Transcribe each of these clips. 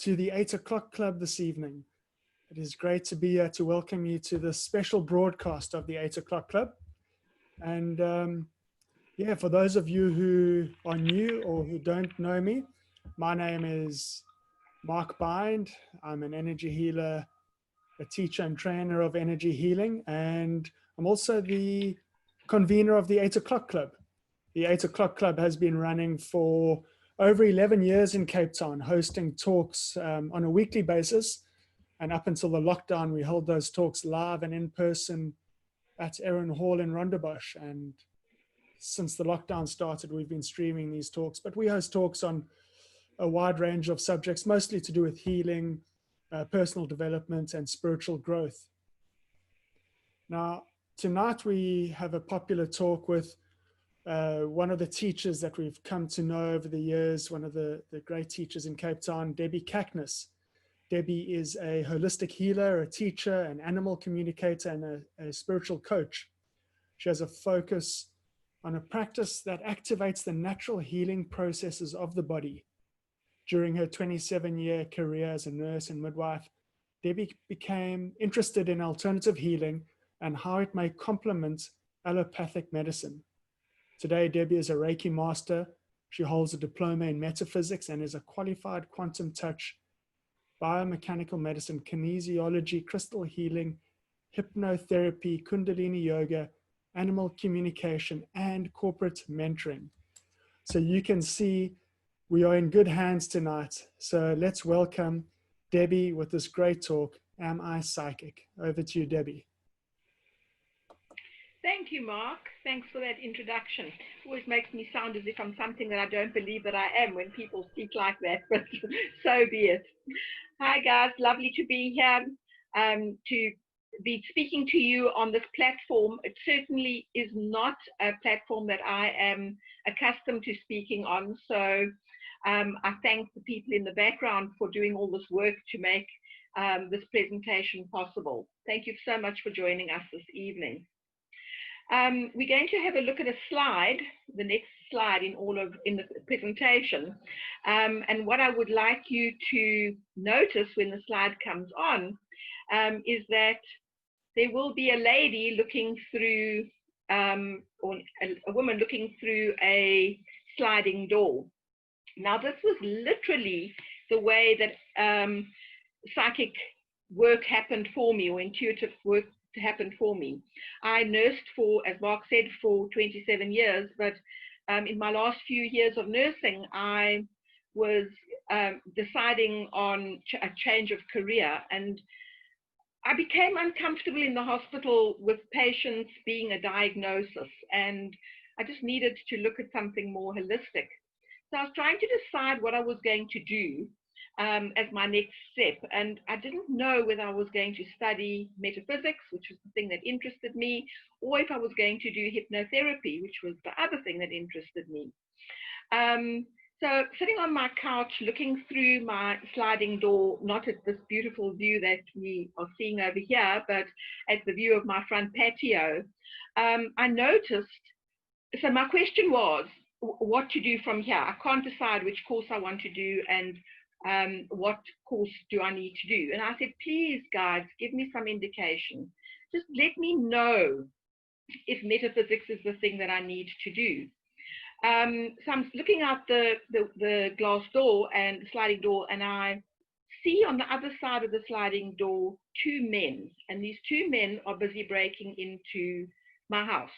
to the 8 o'clock club this evening. It is great to be here to welcome you to this special broadcast of the 8 o'clock club. And yeah, for those of you who are new or who don't know me, my name is Mark Bind. I'm an energy healer, a teacher and trainer of energy healing, and I'm also the convener of the 8 o'clock club. The 8 o'clock club has been running for over 11 years in Cape Town, hosting talks on a weekly basis. And up until the lockdown, we held those talks live and in person at Erin Hall in Rondebosch. And since the lockdown started, we've been streaming these talks, but we host talks on a wide range of subjects, mostly to do with healing, personal development, and spiritual growth. Now, tonight we have a popular talk with one of the teachers that we've come to know over the years, one of the great teachers in Cape Town, Debbie Cackness. Debbie is a holistic healer, a teacher, an animal communicator, and a spiritual coach. She has a focus on a practice that activates the natural healing processes of the body. During her 27-year career as a nurse and midwife, Debbie became interested in alternative healing and how it may complement allopathic medicine. Today, Debbie is a Reiki master. She holds a diploma in metaphysics and is a qualified quantum touch, biomechanical medicine, kinesiology, crystal healing, hypnotherapy, kundalini yoga, animal communication, and corporate mentoring. So you can see we are in good hands tonight. So let's welcome Debbie with this great talk, Am I Psychic? Over to you, Debbie. Thank you, Mark. Thanks for that introduction. It always makes me sound as if I'm something that I don't believe that I am when people speak like that, but so be it. Hi, guys. Lovely to be here, to be speaking to you on this platform. It certainly is not a platform that I am accustomed to speaking on, so I thank the people in the background for doing all this work to make this presentation possible. Thank you so much for joining us this evening. We're going to have a look at a slide, the next slide in the presentation. And what I would like you to notice when the slide comes on is that there will be a lady looking through, or a woman looking through a sliding door. Now, this was literally the way that psychic work happened for me, or intuitive work happened for me. I nursed for, as Mark said, for 27 years, but in my last few years of nursing, I was deciding on a change of career, and I became uncomfortable in the hospital with patients being a diagnosis, and I just needed to look at something more holistic. So I was trying to decide what I was going to do as my next step, and I didn't know whether I was going to study metaphysics, which was the thing that interested me, or if I was going to do hypnotherapy, which was the other thing that interested me. So sitting on my couch, looking through my sliding door, not at this beautiful view that we are seeing over here, but at the view of my front patio, I noticed, so my question was, what to do from here. I can't decide which course I want to do and what course do I need to do. And I said, please, guys, give me some indication. Just let me know if metaphysics is the thing that I need to do. So I'm looking out the glass door and the sliding door, and I see on the other side of the sliding door two men, and these two men are busy breaking into my house.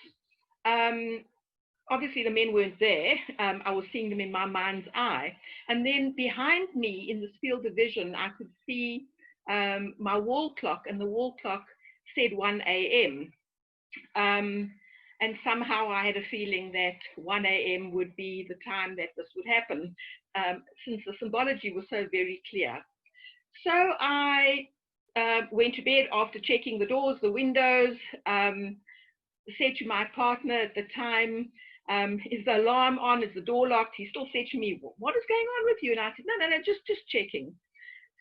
Obviously, the men weren't there. I was seeing them in my mind's eye. And then behind me in this field of vision, I could see my wall clock, and the wall clock said 1 a.m. And somehow I had a feeling that 1 a.m. would be the time that this would happen, since the symbology was so very clear. So I went to bed after checking the doors, the windows, said to my partner at the time, is the alarm on? Is the door locked? He still said to me, what is going on with you? And I said, no, just checking.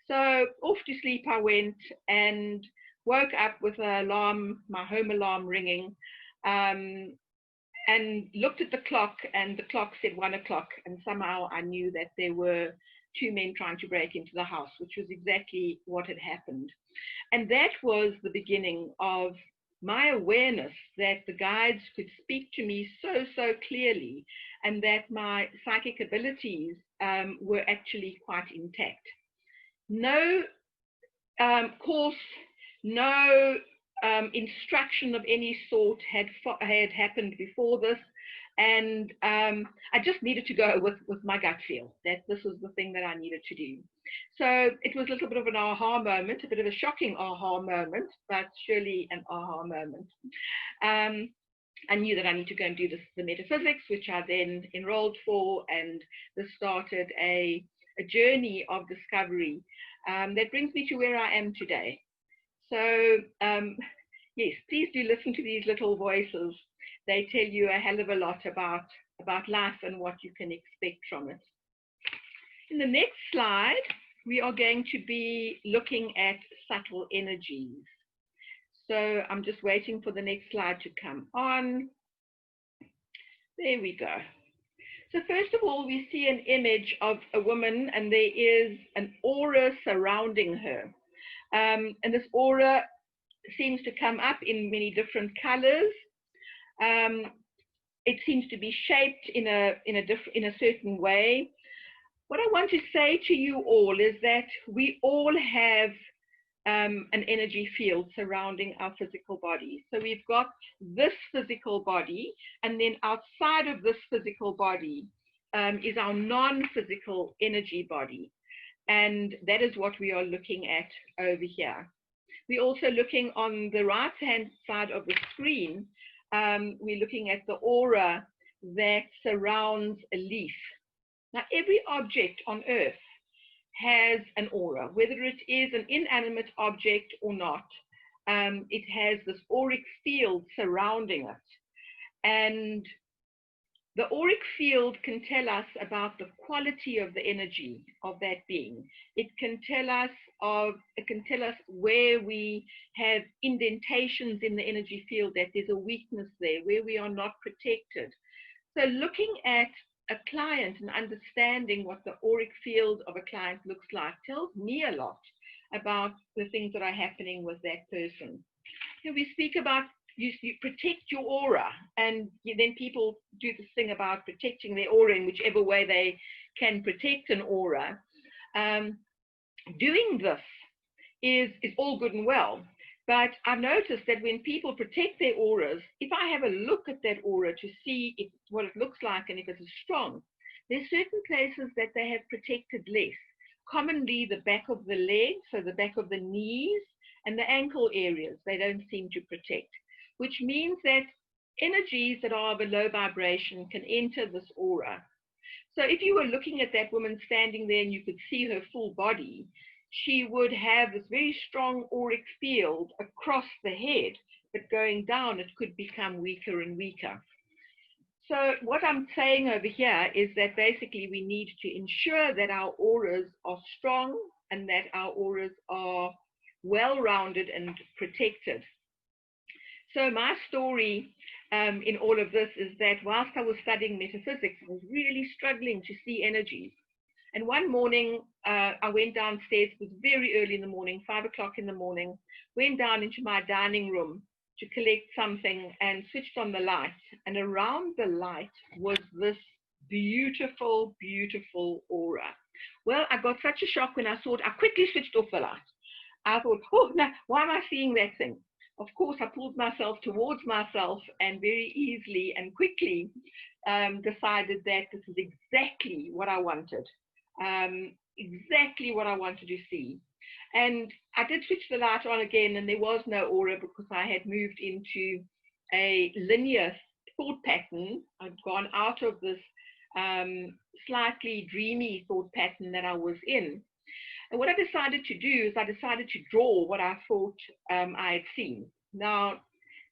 So off to sleep I went and woke up with an alarm, my home alarm ringing, and looked at the clock, and the clock said 1 o'clock. And somehow I knew that there were two men trying to break into the house, which was exactly what had happened. And that was the beginning of my awareness that the guides could speak to me so clearly, and that my psychic abilities were actually quite intact. No course, no instruction of any sort had happened before this. And I just needed to go with my gut feel that this was the thing that I needed to do. So it was a little bit of an aha moment, a bit of a shocking aha moment, but surely an aha moment. I knew that I need to go and do the metaphysics, which I then enrolled for, and this started a journey of discovery that brings me to where I am today. So yes, please do listen to these little voices. They tell you a hell of a lot about life and what you can expect from it. In the next slide, we are going to be looking at subtle energies. So I'm just waiting for the next slide to come on. There we go. So first of all, we see an image of a woman, and there is an aura surrounding her. And this aura seems to come up in many different colors. It seems to be shaped in a certain way. What I want to say to you all is that we all have an energy field surrounding our physical body. So we've got this physical body, and then outside of this physical body is our non-physical energy body. And that is what we are looking at over here. We're also looking on the right-hand side of the screen. We're looking at the aura that surrounds a leaf. Now, every object on Earth has an aura, whether it is an inanimate object or not. It has this auric field surrounding it. And the auric field can tell us about the quality of the energy of that being. It can tell us where we have indentations in the energy field, that there's a weakness there, where we are not protected. So looking at a client and understanding what the auric field of a client looks like tells me a lot about the things that are happening with that person. Here we speak about you protect your aura, and then people do this thing about protecting their aura in whichever way they can protect an aura. Doing this is all good and well, but I've noticed that when people protect their auras, if I have a look at that aura to see what it looks like and if it is strong, there's certain places that they have protected less. Commonly the back of the legs, so the back of the knees and the ankle areas, they don't seem to protect, which means that energies that are of a low vibration can enter this aura. So if you were looking at that woman standing there and you could see her full body, she would have this very strong auric field across the head, but going down, it could become weaker and weaker. So what I'm saying over here is that basically we need to ensure that our auras are strong and that our auras are well-rounded and protected. So my story in all of this is that whilst I was studying metaphysics, I was really struggling to see energies. And one morning, I went downstairs. It was very early in the morning, 5 o'clock in the morning, went down into my dining room to collect something and switched on the light. And around the light was this beautiful, beautiful aura. Well, I got such a shock when I saw it. I quickly switched off the light. I thought, oh, no, why am I seeing that thing? Of course, I pulled myself towards myself and very easily and quickly decided that this is exactly what I wanted. Exactly what I wanted to see. And I did switch the light on again, and there was no aura because I had moved into a linear thought pattern. I'd gone out of this slightly dreamy thought pattern that I was in. And what I decided to do is I decided to draw what I thought I had seen. Now,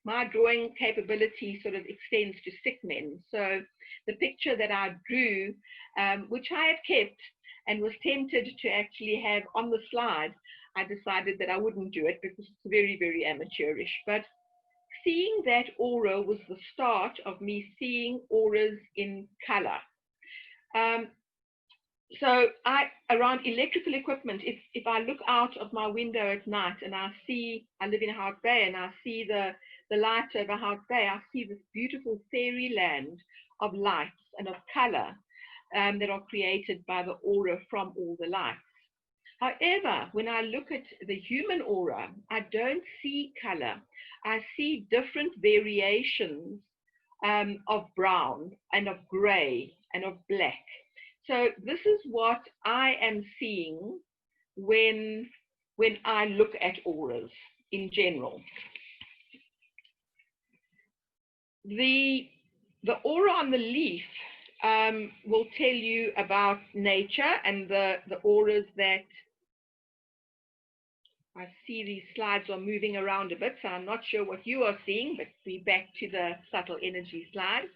my drawing capability sort of extends to sick men. So the picture that I drew, which I had kept and was tempted to actually have on the slide, I decided that I wouldn't do it because it's very, very amateurish. But seeing that aura was the start of me seeing auras in color. So around electrical equipment, if I look out of my window at night and I live in Hout Bay and I see the light over Hout Bay, I see this beautiful fairyland of lights and of color that are created by the aura from all the lights. However, when I look at the human aura, I don't see color. I see different variations of brown and of gray and of black. So this is what I am seeing when I look at auras in general. The aura on the leaf will tell you about nature and the auras that I see. These slides are moving around a bit, so I'm not sure what you are seeing, but we're back to the subtle energy slide.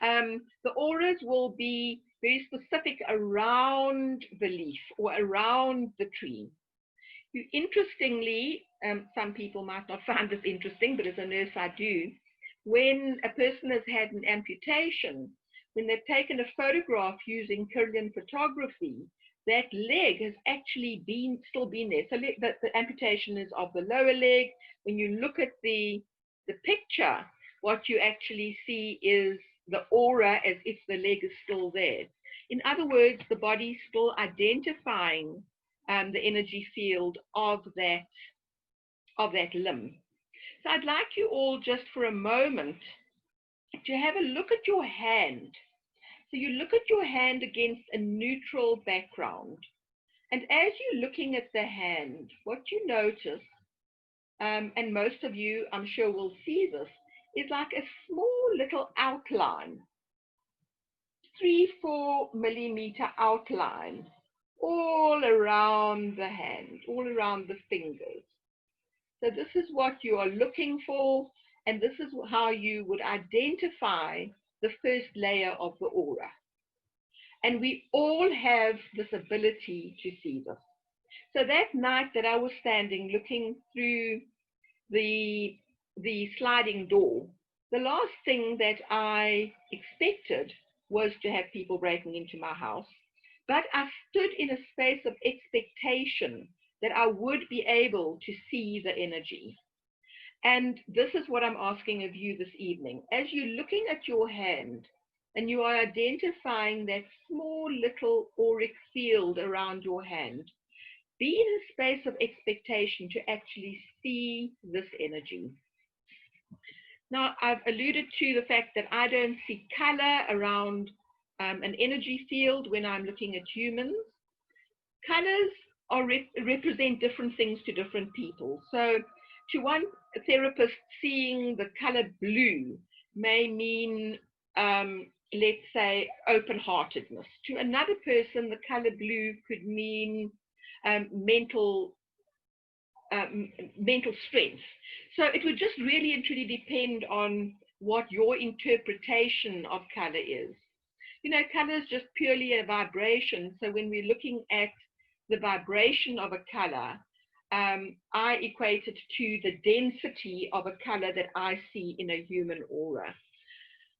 The auras will be very specific around the leaf or around the tree. Interestingly, some people might not find this interesting, but as a nurse I do, when a person has had an amputation, when they've taken a photograph using Kirlian photography, that leg has actually still been there. So the amputation is of the lower leg. When you look at the picture, what you actually see is the aura as if the leg is still there. In other words, the body's still identifying the energy field of that limb. So I'd like you all just for a moment to have a look at your hand. So you look at your hand against a neutral background. And as you're looking at the hand, what you notice, and most of you I'm sure will see this, is like a small little outline, 3-4 millimeter outline all around the hand, all around the fingers. So this is what you are looking for, and this is how you would identify the first layer of the aura. And we all have this ability to see this. So that night that I was standing looking through the sliding door, the last thing that I expected was to have people breaking into my house. But I stood in a space of expectation that I would be able to see the energy. And this is what I'm asking of you this evening. As you're looking at your hand and you are identifying that small little auric field around your hand, be in a space of expectation to actually see this energy. Now, I've alluded to the fact that I don't see color around an energy field when I'm looking at humans. Colors represent different things to different people. So to one therapist, seeing the color blue may mean, let's say, open-heartedness. To another person, the color blue could mean mental strength. So it would just really and truly depend on what your interpretation of color is. You know, color is just purely a vibration. So when we're looking at the vibration of a color, I equate it to the density of a color that I see in a human aura.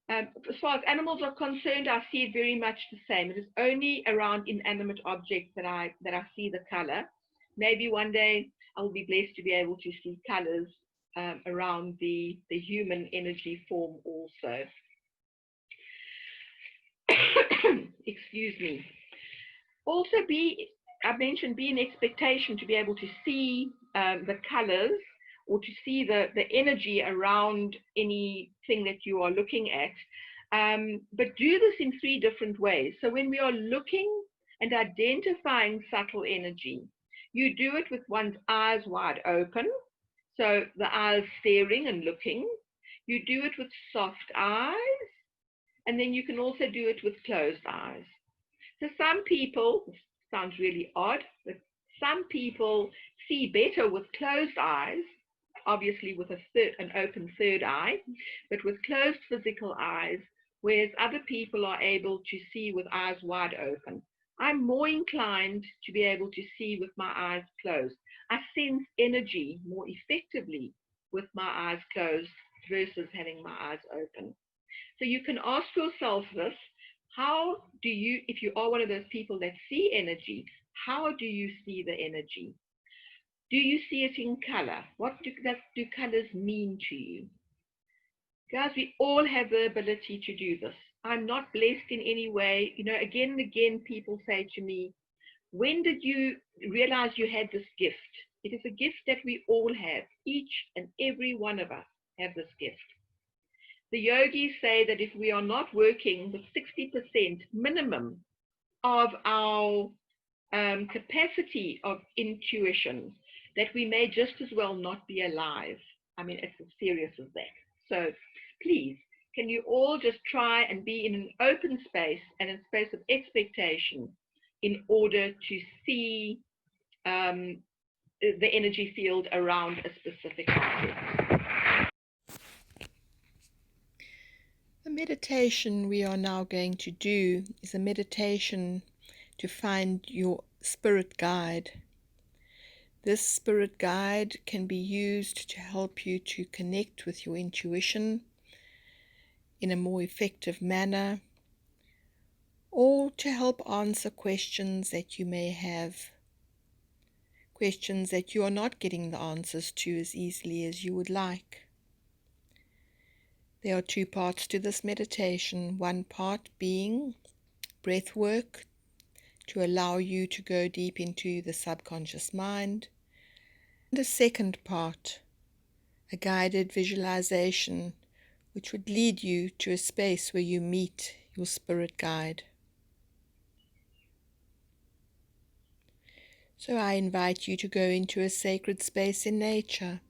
As far as animals are concerned, I see it very much the same. It is only around inanimate objects that I see the color. Maybe one day I will be blessed to be able to see colors around the human energy form also. Excuse me. Also I mentioned be in expectation to be able to see the colors or to see the energy around anything that you are looking at. But do this in 3 different ways. So when we are looking and identifying subtle energy, you do it with one's eyes wide open. So the eyes staring and looking. You do it with soft eyes. And then you can also do it with closed eyes. So some people, this sounds really odd, but some people see better with closed eyes, obviously with an open third eye, but with closed physical eyes, whereas other people are able to see with eyes wide open. I'm more inclined to be able to see with my eyes closed. I sense energy more effectively with my eyes closed versus having my eyes open. So you can ask yourself this: How do you, if you are one of those people that see energy, how do you see the energy? Do you see it in color? What do colors mean to you? Guys, we all have the ability to do this. I'm not blessed in any way. You know, again and again, people say to me, when did you realize you had this gift? It is a gift that we all have. Each and every one of us have this gift. The yogis say that if we are not working with 60% minimum of our capacity of intuition, that we may just as well not be alive. I mean, it's as serious as that. So please, can you all just try and be in an open space and a space of expectation in order to see the energy field around a specific object? The meditation we are now going to do is a meditation to find your spirit guide. This spirit guide can be used to help you to connect with your intuition in a more effective manner, or to help answer questions that you may have, questions that you are not getting the answers to as easily as you would like. There are two parts to this meditation, one part being breath work to allow you to go deep into the subconscious mind, and a second part, a guided visualization which would lead you to a space where you meet your spirit guide. So I invite you to go into a sacred space in nature,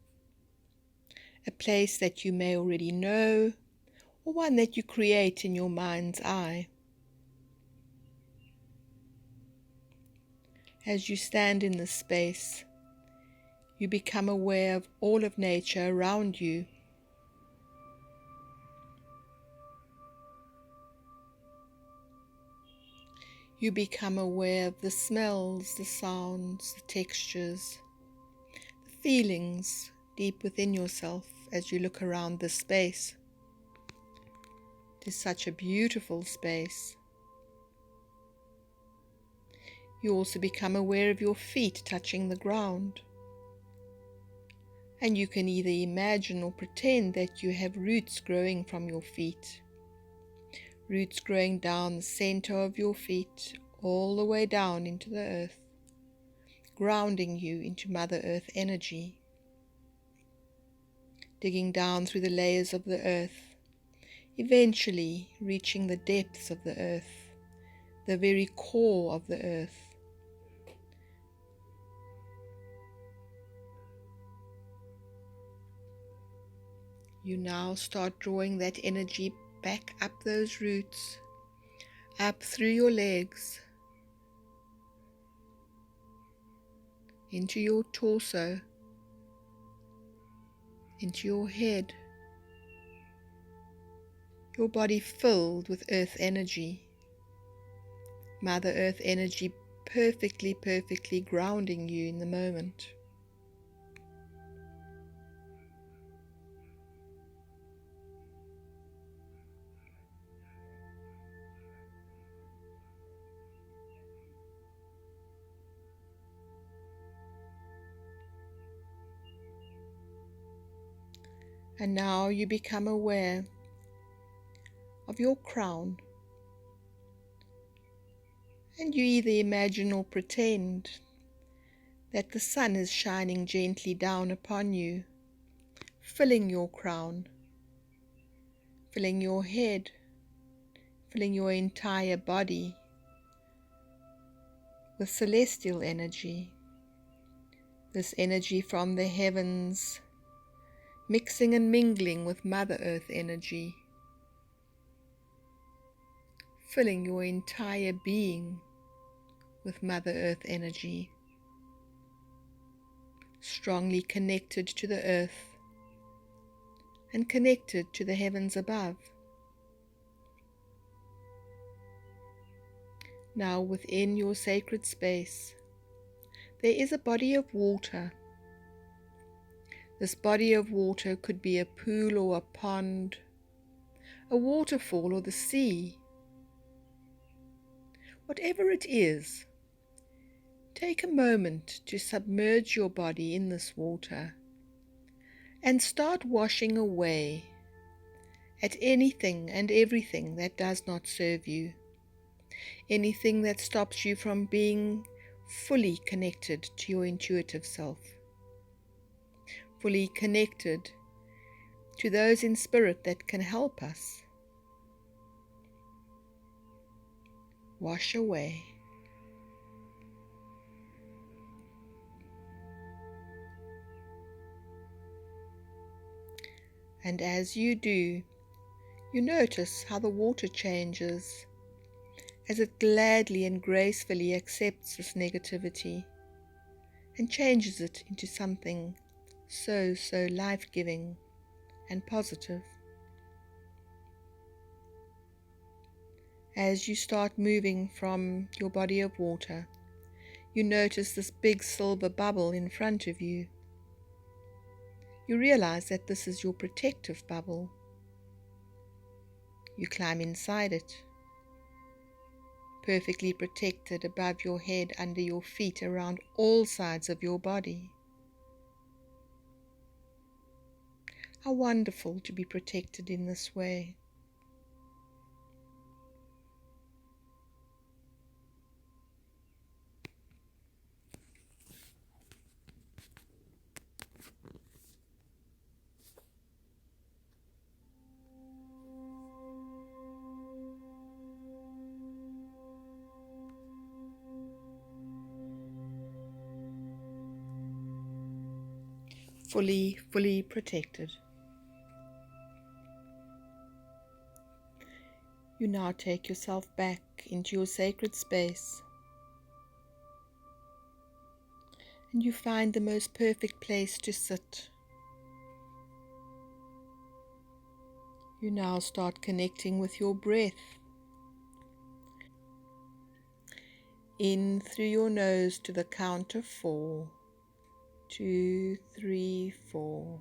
a place that you may already know, or one that you create in your mind's eye. As you stand in this space, you become aware of all of nature around you. You become aware of the smells, the sounds, the textures, the feelings deep within yourself as you look around this space. It is such a beautiful space. You also become aware of your feet touching the ground. And you can either imagine or pretend that you have roots growing from your feet. Roots growing down the center of your feet, all the way down into the earth, grounding you into Mother Earth energy, digging down through the layers of the earth, eventually reaching the depths of the earth, the very core of the earth. You now start drawing that energy back up those roots, up through your legs, into your torso, into your head, your body filled with earth energy, Mother Earth energy perfectly grounding you in the moment. And now you become aware of your crown, and you either imagine or pretend that the sun is shining gently down upon you, filling your crown, filling your head, filling your entire body with celestial energy, this energy from the heavens, mixing and mingling with Mother Earth energy, filling your entire being with Mother Earth energy, strongly connected to the earth and connected to the heavens above. Now within your sacred space, there is a body of water. This body of water could be a pool or a pond, a waterfall or the sea. Whatever it is, take a moment to submerge your body in this water and start washing away at anything and everything that does not serve you, anything that stops you from being fully connected to your intuitive self, fully connected to those in spirit that can help us. Wash away. And as you do, you notice how the water changes as it gladly and gracefully accepts this negativity and changes it into something so life-giving and positive. As you start moving from your body of water, you notice this big silver bubble in front of you. You realize that this is your protective bubble. You climb inside it, perfectly protected above your head, under your feet, around all sides of your body. How wonderful to be protected in this way. Fully protected. You now take yourself back into your sacred space, and you find the most perfect place to sit. You now start connecting with your breath. In through your nose to the count of 4. 2, 3, 4.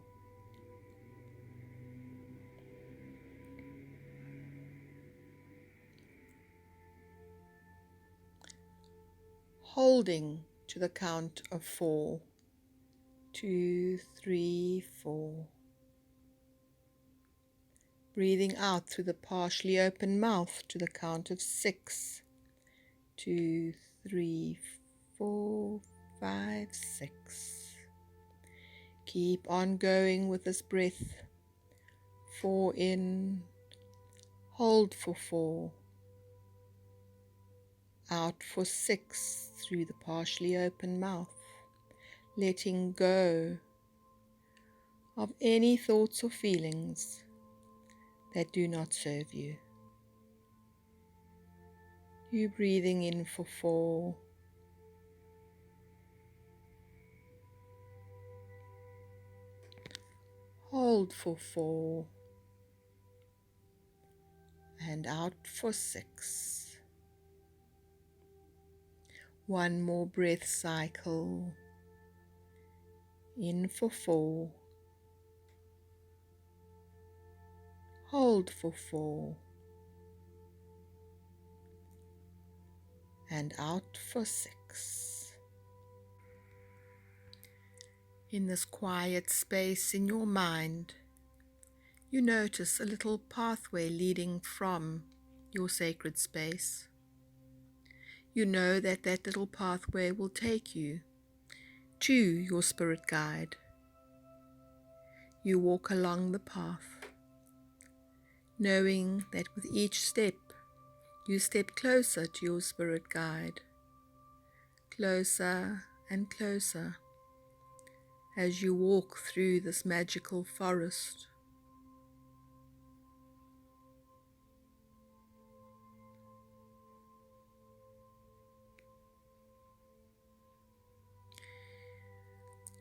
Holding to the count of 4. 2, 3, 4. Breathing out through the partially open mouth to the count of 6. 2, 3, 4, 5, 6. Keep on going with this breath. 4 in, hold for 4, out for 6 through the partially open mouth, letting go of any thoughts or feelings that do not serve you. You breathing in for 4, hold for 4, and out for 6. One more breath cycle. In for 4, hold for 4, and out for 6. In this quiet space in your mind, you notice a little pathway leading from your sacred space. You know that that little pathway will take you to your spirit guide. You walk along the path, knowing that with each step, you step closer to your spirit guide, closer and closer as you walk through this magical forest.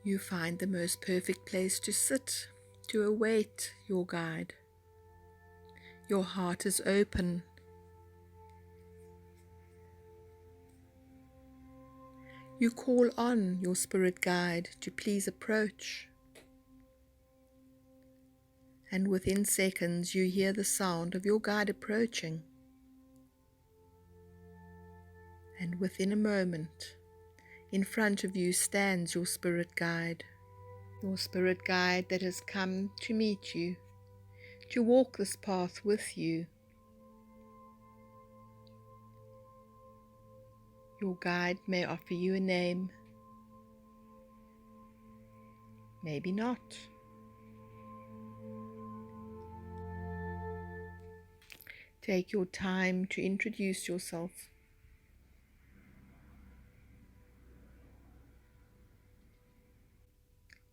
You find the most perfect place to sit, to await your guide. Your heart is open. You call on your spirit guide to please approach. And within seconds you hear the sound of your guide approaching. And within a moment, in front of you stands your spirit guide that has come to meet you, to walk this path with you. Your guide may offer you a name, maybe not. Take your time to introduce yourself.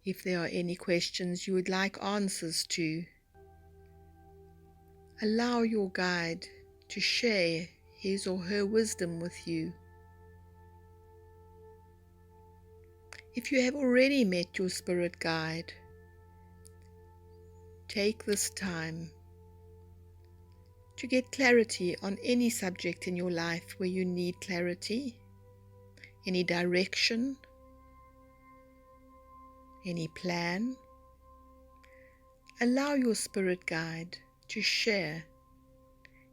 If there are any questions you would like answers to, allow your guide to share his or her wisdom with you. If you have already met your spirit guide, take this time to get clarity on any subject in your life where you need clarity, any direction, any plan. Allow your spirit guide to share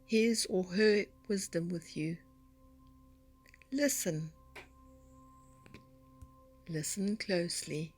his or her wisdom with you. Listen closely.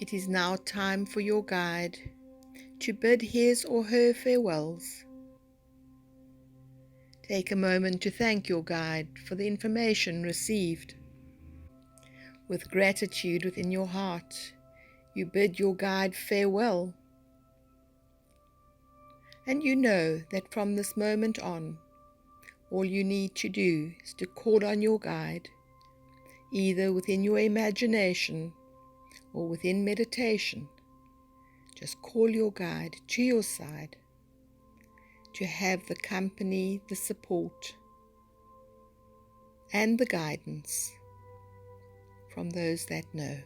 It is now time for your guide to bid his or her farewells. Take a moment to thank your guide for the information received. With gratitude within your heart, you bid your guide farewell. And you know that from this moment on, all you need to do is to call on your guide, either within your imagination or within meditation. Just call your guide to your side to have the company, the support, and the guidance from those that know.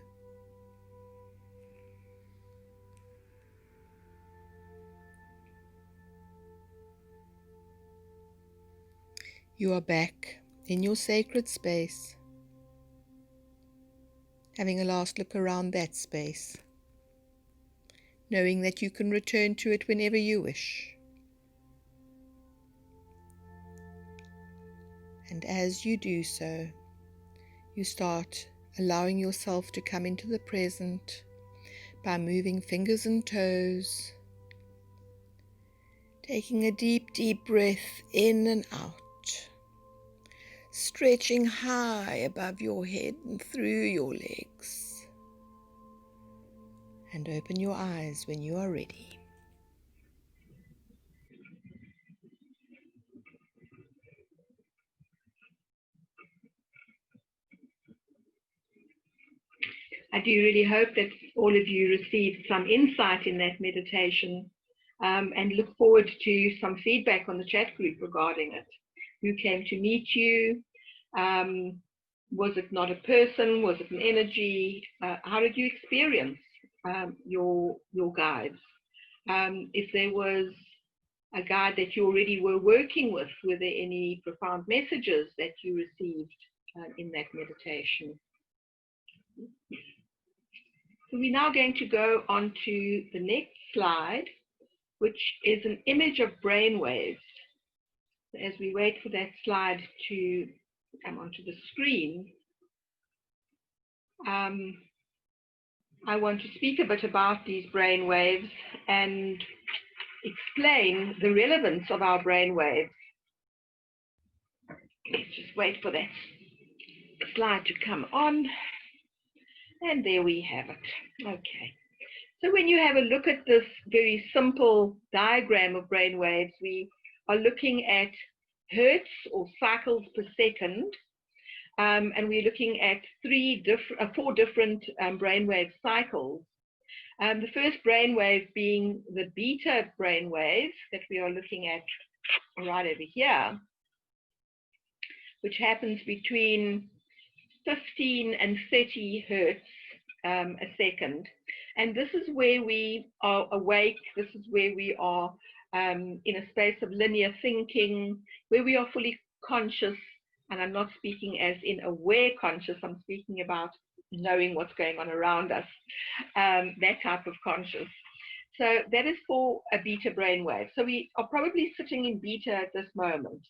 You are back in your sacred space, having a last look around that space, knowing that you can return to it whenever you wish. And as you do so, you start allowing yourself to come into the present by moving fingers and toes, taking a deep, deep breath in and out, stretching high above your head and through your legs. And open your eyes when you are ready. I do really hope that all of you received some insight in that meditation, and look forward to some feedback on the chat group regarding it. Who came to meet you? Was it not a person? Was it an energy? How did you experience your guides? If there was a guide that you already were working with, were there any profound messages that you received in that meditation? So we're now going to go on to the next slide, which is an image of brain waves. As we wait for that slide to come onto the screen, I want to speak a bit about these brain waves and explain the relevance of our brain waves. Let's just wait for that slide to come on. And there we have it. Okay. So when you have a look at this very simple diagram of brain waves, we are looking at hertz or cycles per second. And we're looking at four different brainwave cycles. The first brainwave being the beta brainwave that we are looking at right over here, which happens between 15 and 30 hertz a second. And this is where we are awake. This is where we are in a space of linear thinking, where we are fully conscious. And I'm not speaking as in aware conscious, I'm speaking about knowing what's going on around us, that type of conscious. So that is for a beta brainwave. So we are probably sitting in beta at this moment.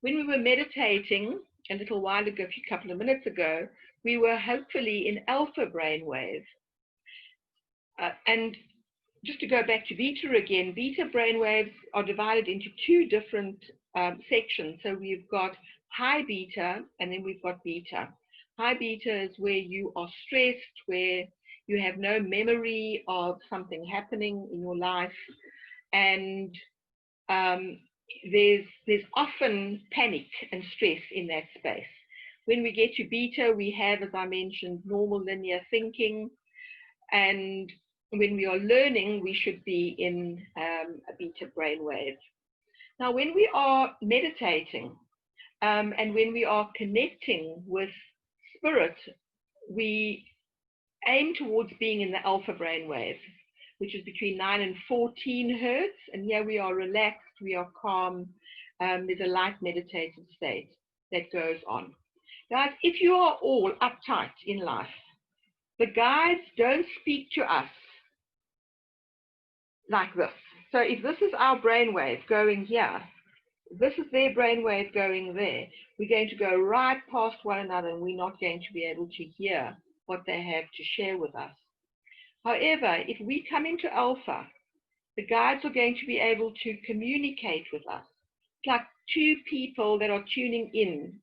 When we were meditating a little while ago, a couple of minutes ago, we were hopefully in alpha brainwave. And just to go back to beta again, beta brainwaves are divided into two different sections. So we've got high beta, and then we've got beta. High beta is where you are stressed, where you have no memory of something happening in your life, and there's often panic and stress in that space. When we get to beta, we have, as I mentioned, normal linear thinking, and when we are learning, we should be in a beta brainwave. Now, when we are meditating, and when we are connecting with spirit, we aim towards being in the alpha brainwave, which is between 9 and 14 hertz. And here we are relaxed, we are calm. There's a light meditative state that goes on. Guys, if you are all uptight in life, the guides don't speak to us like this. So if this is our brainwave going here, this is their brainwave going there, we're going to go right past one another, and we're not going to be able to hear what they have to share with us. However, if we come into alpha, the guides are going to be able to communicate with us. It's like two people that are tuning in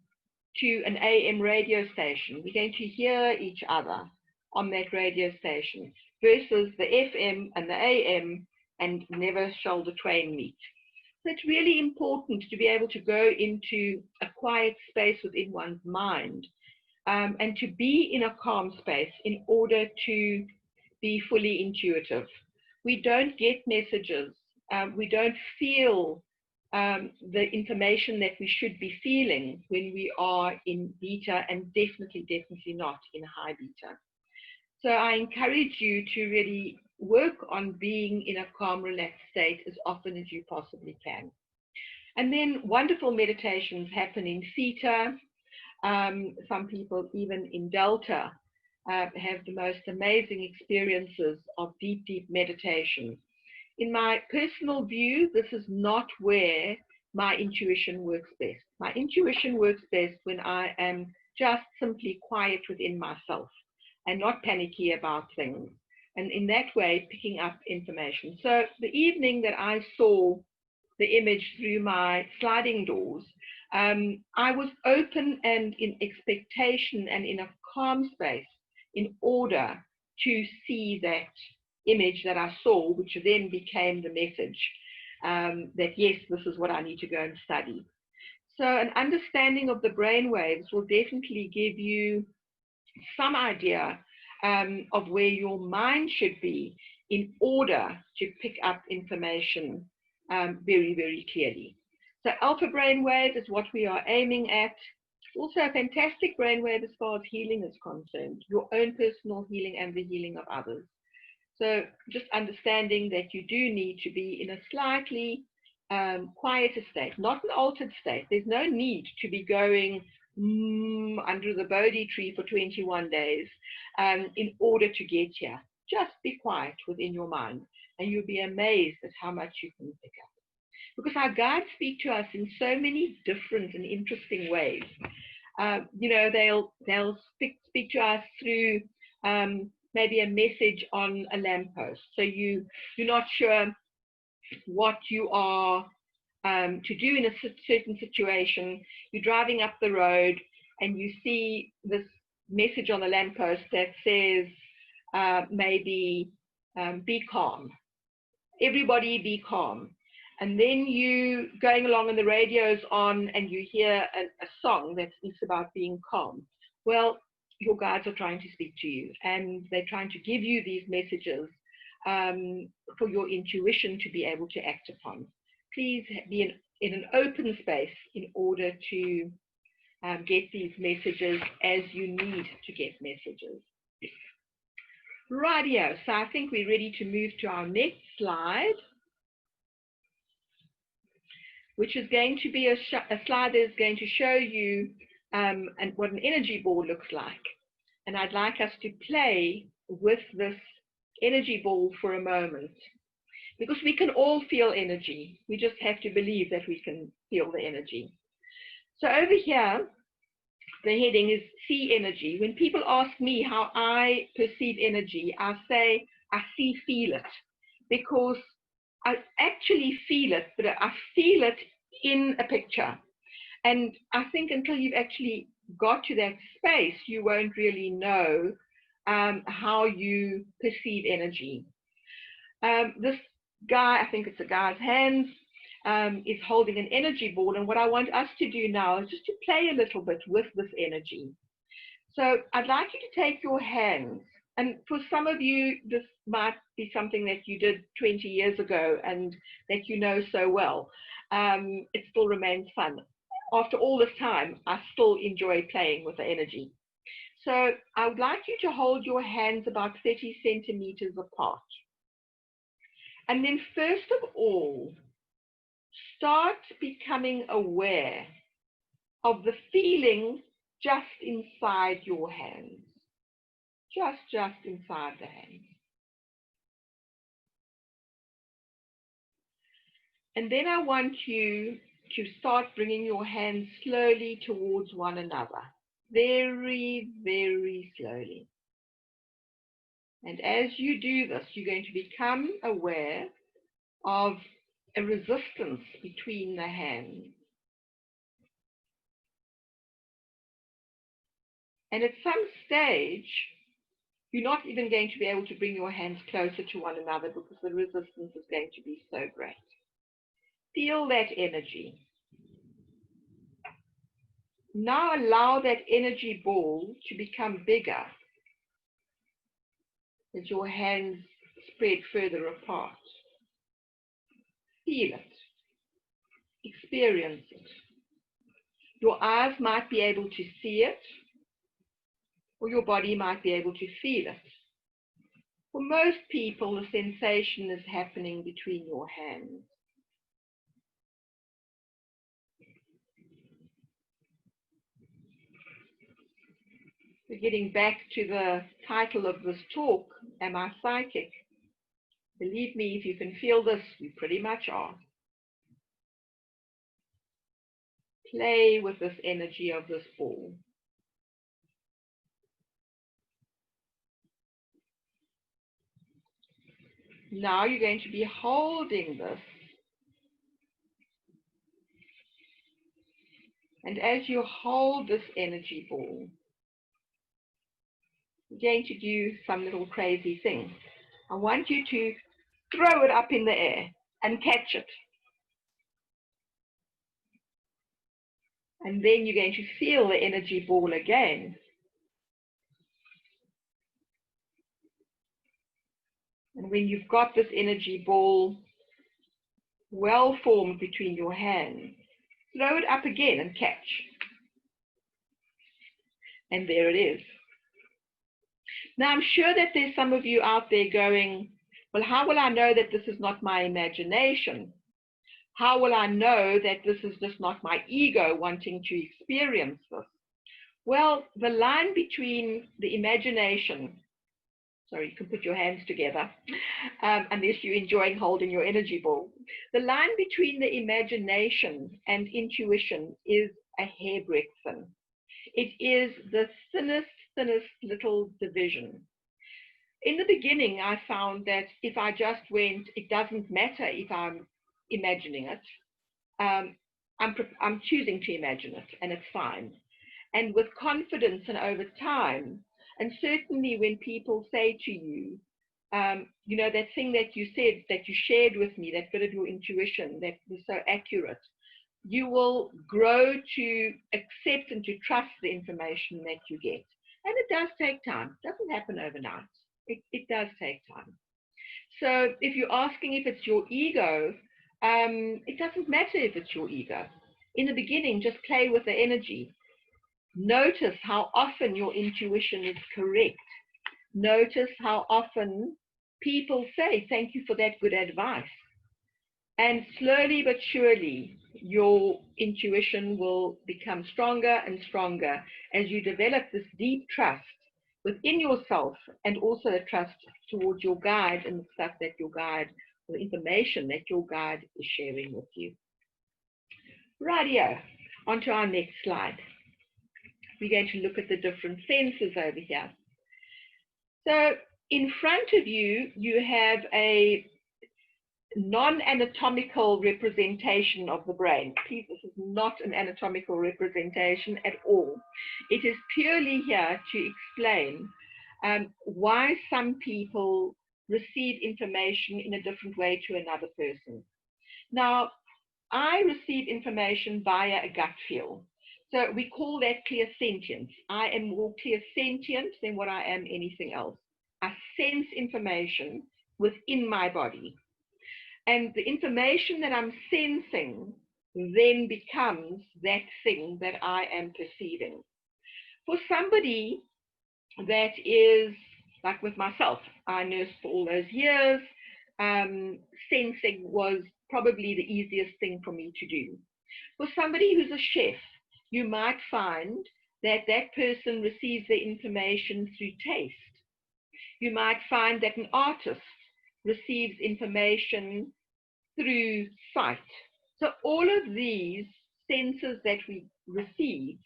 to an AM radio station. We're going to hear each other on that radio station versus the FM and the AM, and never shall the twain meet. So it's really important to be able to go into a quiet space within one's mind, and to be in a calm space in order to be fully intuitive. We don't get messages. We don't feel the information that we should be feeling when we are in beta, and definitely not in high beta. So I encourage you to really work on being in a calm, relaxed state as often as you possibly can. And then wonderful meditations happen in theta. Some people, even in delta, have the most amazing experiences of deep meditation. In my personal view, this is not where my intuition works best. My intuition works best when I am just simply quiet within myself and not panicky about things. And in that way, picking up information. So the evening that I saw the image through my sliding doors, I was open and in expectation and in a calm space in order to see that image that I saw, which then became the message, that yes, this is what I need to go and study. So an understanding of the brain waves will definitely give you some idea of where your mind should be in order to pick up information very clearly. So alpha brainwave is what we are aiming at. Also a fantastic brainwave as far as healing is concerned, your own personal healing and the healing of others. So just understanding that you do need to be in a slightly quieter state, not an altered state. There's no need to be going under the Bodhi tree for 21 days in order to get here. Just be quiet within your mind, and you'll be amazed at how much you can pick up. Because our guides speak to us in so many different and interesting ways. They'll speak to us through maybe a message on a lamppost. So you're not sure what you are to do in a certain situation. You're driving up the road and you see this message on the lamppost that says maybe be calm. Everybody be calm. And then you going along and the radio's on and you hear a song that speaks about being calm. Well, your guides are trying to speak to you, and they're trying to give you these messages for your intuition to be able to act upon. Please be in an open space in order to get these messages as you need to get messages. Rightio, so I think we're ready to move to our next slide, which is going to be a slide that is going to show you and what an energy ball looks like. And I'd like us to play with this energy ball for a moment, because we can all feel energy. We just have to believe that we can feel the energy. So over here, the heading is see energy. When people ask me how I perceive energy, I say I feel it, because I actually feel it, but I feel it in a picture. And I think until you've actually got to that space, you won't really know how you perceive energy. This guy, I think it's a guy's hands, is holding an energy ball. And what I want us to do now is just to play a little bit with this energy. So I'd like you to take your hands. And for some of you, this might be something that you did 20 years ago and that you know so well. It still remains fun. After all this time, I still enjoy playing with the energy. So I would like you to hold your hands about 30 centimeters apart. And then first of all, start becoming aware of the feeling just inside your hands. Just inside the hands. And then I want you to start bringing your hands slowly towards one another. Very slowly. And as you do this, you're going to become aware of a resistance between the hands. And at some stage, you're not even going to be able to bring your hands closer to one another because the resistance is going to be so great. Feel that energy. Now allow that energy ball to become bigger as your hands spread further apart. Feel it. Experience it. Your eyes might be able to see it, or your body might be able to feel it. For most people, the sensation is happening between your hands. So getting back to the title of this talk, Am I Psychic? Believe me, if you can feel this, you pretty much are. Play with this energy of this ball. Now you're going to be holding this. And as you hold this energy ball, you're going to do some little crazy thing. I want you to throw it up in the air and catch it. And then you're going to feel the energy ball again. And when you've got this energy ball well formed between your hands, throw it up again and catch. And there it is. Now, I'm sure that there's some of you out there going, well, how will I know that this is not my imagination? How will I know that this is just not my ego wanting to experience this? Well, the line between the imagination, sorry, you can put your hands together, unless you're enjoying holding your energy ball. The line between the imagination and intuition is a hairbreadth thin. It is the thinnest little division. In the beginning, I found that if I just went, it doesn't matter if I'm imagining it, I'm choosing to imagine it, and it's fine. And with confidence and over time, and certainly when people say to you, you know, that thing that you said, that you shared with me, that bit of your intuition that was so accurate, you will grow to accept and to trust the information that you get. And it does take time. It doesn't happen overnight. It does take time. So if you're asking if it's your ego, it doesn't matter if it's your ego. In the beginning, just play with the energy. Notice how often your intuition is correct. Notice how often people say, thank you for that good advice. And slowly but surely, your intuition will become stronger and stronger as you develop this deep trust within yourself and also a trust towards your guide and the stuff that your guide, the information that your guide is sharing with you. Rightio, on to our next slide. We're going to look at the different senses over here. So in front of you, you have a non-anatomical representation of the brain. Please, this is not an anatomical representation at all. It is purely here to explain why some people receive information in a different way to another person. Now, I receive information via a gut feel. So we call that clairsentience. I am more clairsentient than what I am anything else. I sense information within my body. And the information that I'm sensing then becomes that thing that I am perceiving. For somebody that is, like with myself, I nursed for all those years, sensing was probably the easiest thing for me to do. For somebody who's a chef, you might find that that person receives their information through taste. You might find that an artist receives information through sight. So all of these senses that we receive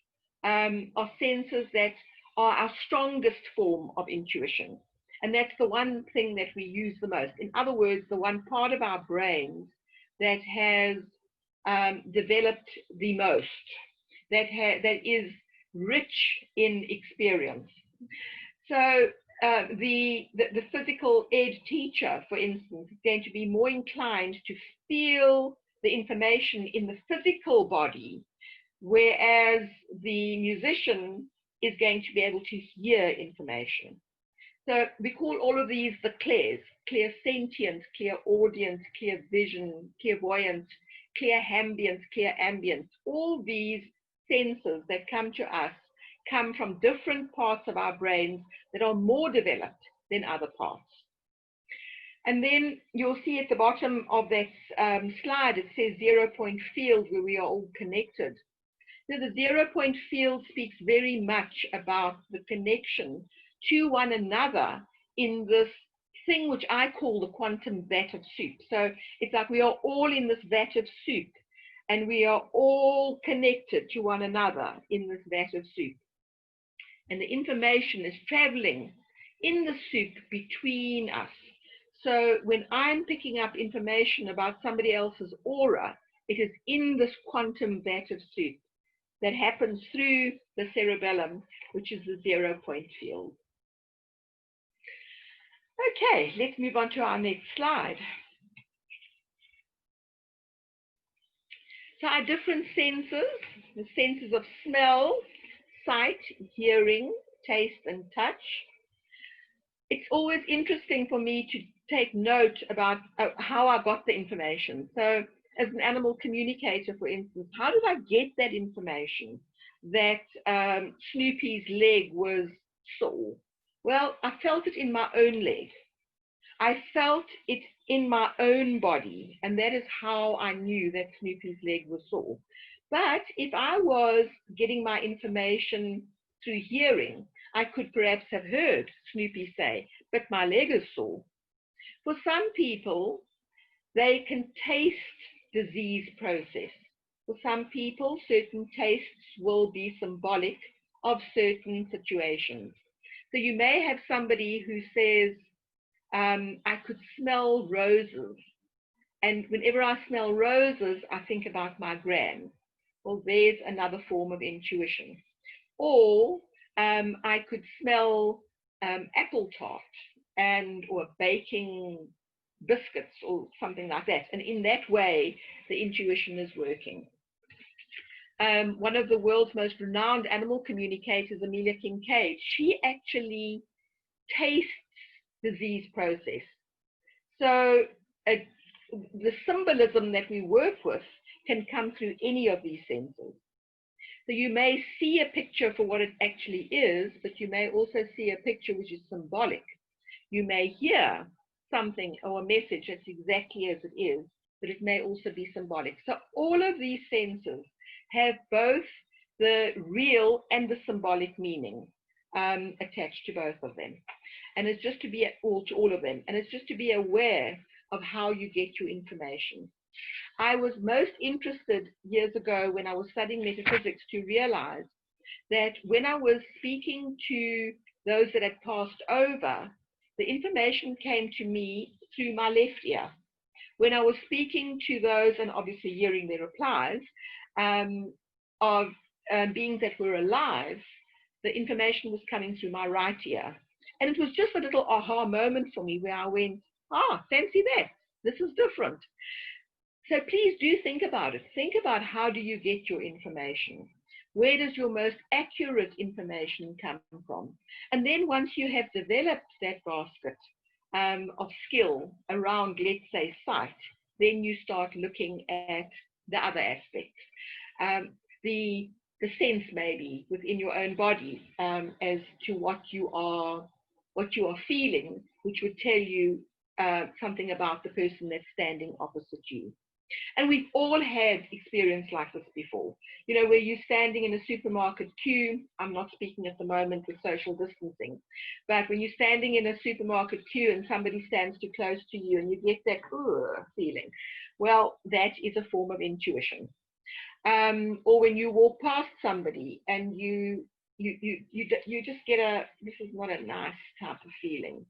are senses that are our strongest form of intuition. And that's the one thing that we use the most. In other words, the one part of our brains that has developed the most, that is rich in experience. So the physical ed teacher, for instance, is going to be more inclined to feel the information in the physical body, whereas the musician is going to be able to hear information. So we call all of these the clairs: clairsentient, clairaudience, clear vision, clairvoyance, clairhambience, clairambience. All these senses that come to us come from different parts of our brains that are more developed than other parts. And then you'll see at the bottom of that slide, it says 0-point field, where we are all connected. So the 0-point field speaks very much about the connection to one another in this thing which I call the quantum vat of soup. So it's like we are all in this vat of soup, and we are all connected to one another in this vat of soup. And the information is traveling in the soup between us. So when I'm picking up information about somebody else's aura, it is in this quantum vat of soup that happens through the cerebellum, which is the 0-point field. Okay, let's move on to our next slide. So our different senses, the senses of smell, sight, hearing, taste, and touch. It's always interesting for me to take note about how I got the information. So as an animal communicator, for instance, how did I get that information that Snoopy's leg was sore? Well, I felt it in my own leg. I felt it in my own body, and that is how I knew that Snoopy's leg was sore. But if I was getting my information through hearing, I could perhaps have heard Snoopy say, "But my leg is sore." For some people, they can taste disease process. For some people, certain tastes will be symbolic of certain situations. So you may have somebody who says, I could smell roses. And whenever I smell roses, I think about my gran. Well, there's another form of intuition. Or I could smell apple tart or baking biscuits or something like that. And in that way, the intuition is working. One of the world's most renowned animal communicators, Amelia Kincaid, she actually tastes disease process. So the symbolism that we work with can come through any of these senses. So you may see a picture for what it actually is, but you may also see a picture which is symbolic. You may hear something or a message that's exactly as it is, but it may also be symbolic. So all of these senses have both the real and the symbolic meaning attached to both of them. And it's just to be to all of them. And it's just to be aware of how you get your information. I was most interested years ago when I was studying metaphysics to realize that when I was speaking to those that had passed over, the information came to me through my left ear. When I was speaking to those and obviously hearing their replies of beings that were alive, the information was coming through my right ear. And it was just a little aha moment for me where I went, fancy that. This is different. So please do think about it. Think about how do you get your information? Where does your most accurate information come from? And then once you have developed that basket of skill around, let's say, sight, then you start looking at the other aspects. The sense maybe within your own body as to what you are feeling, which would tell you something about the person that's standing opposite you. And we've all had experience like this before, where you're standing in a supermarket queue. I'm not speaking at the moment with social distancing, but when you're standing in a supermarket queue and somebody stands too close to you and you get that feeling, well, that is a form of intuition. Or when you walk past somebody and you just get this is not a nice type of feeling.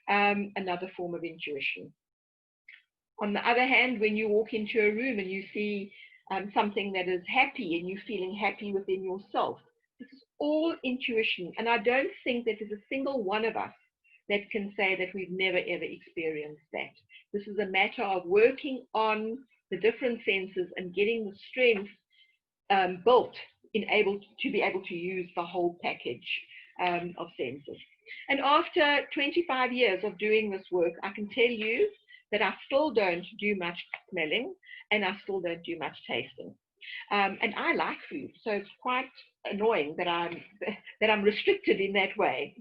another form of intuition. On the other hand, when you walk into a room and you see something that is happy and you're feeling happy within yourself, this is all intuition. And I don't think that there's a single one of us that can say that we've never ever experienced that. This is a matter of working on the different senses and getting the strength built to be able to use the whole package of senses. And after 25 years of doing this work, I can tell you that I still don't do much smelling and I still don't do much tasting. And I like food, so it's quite annoying that I'm restricted in that way.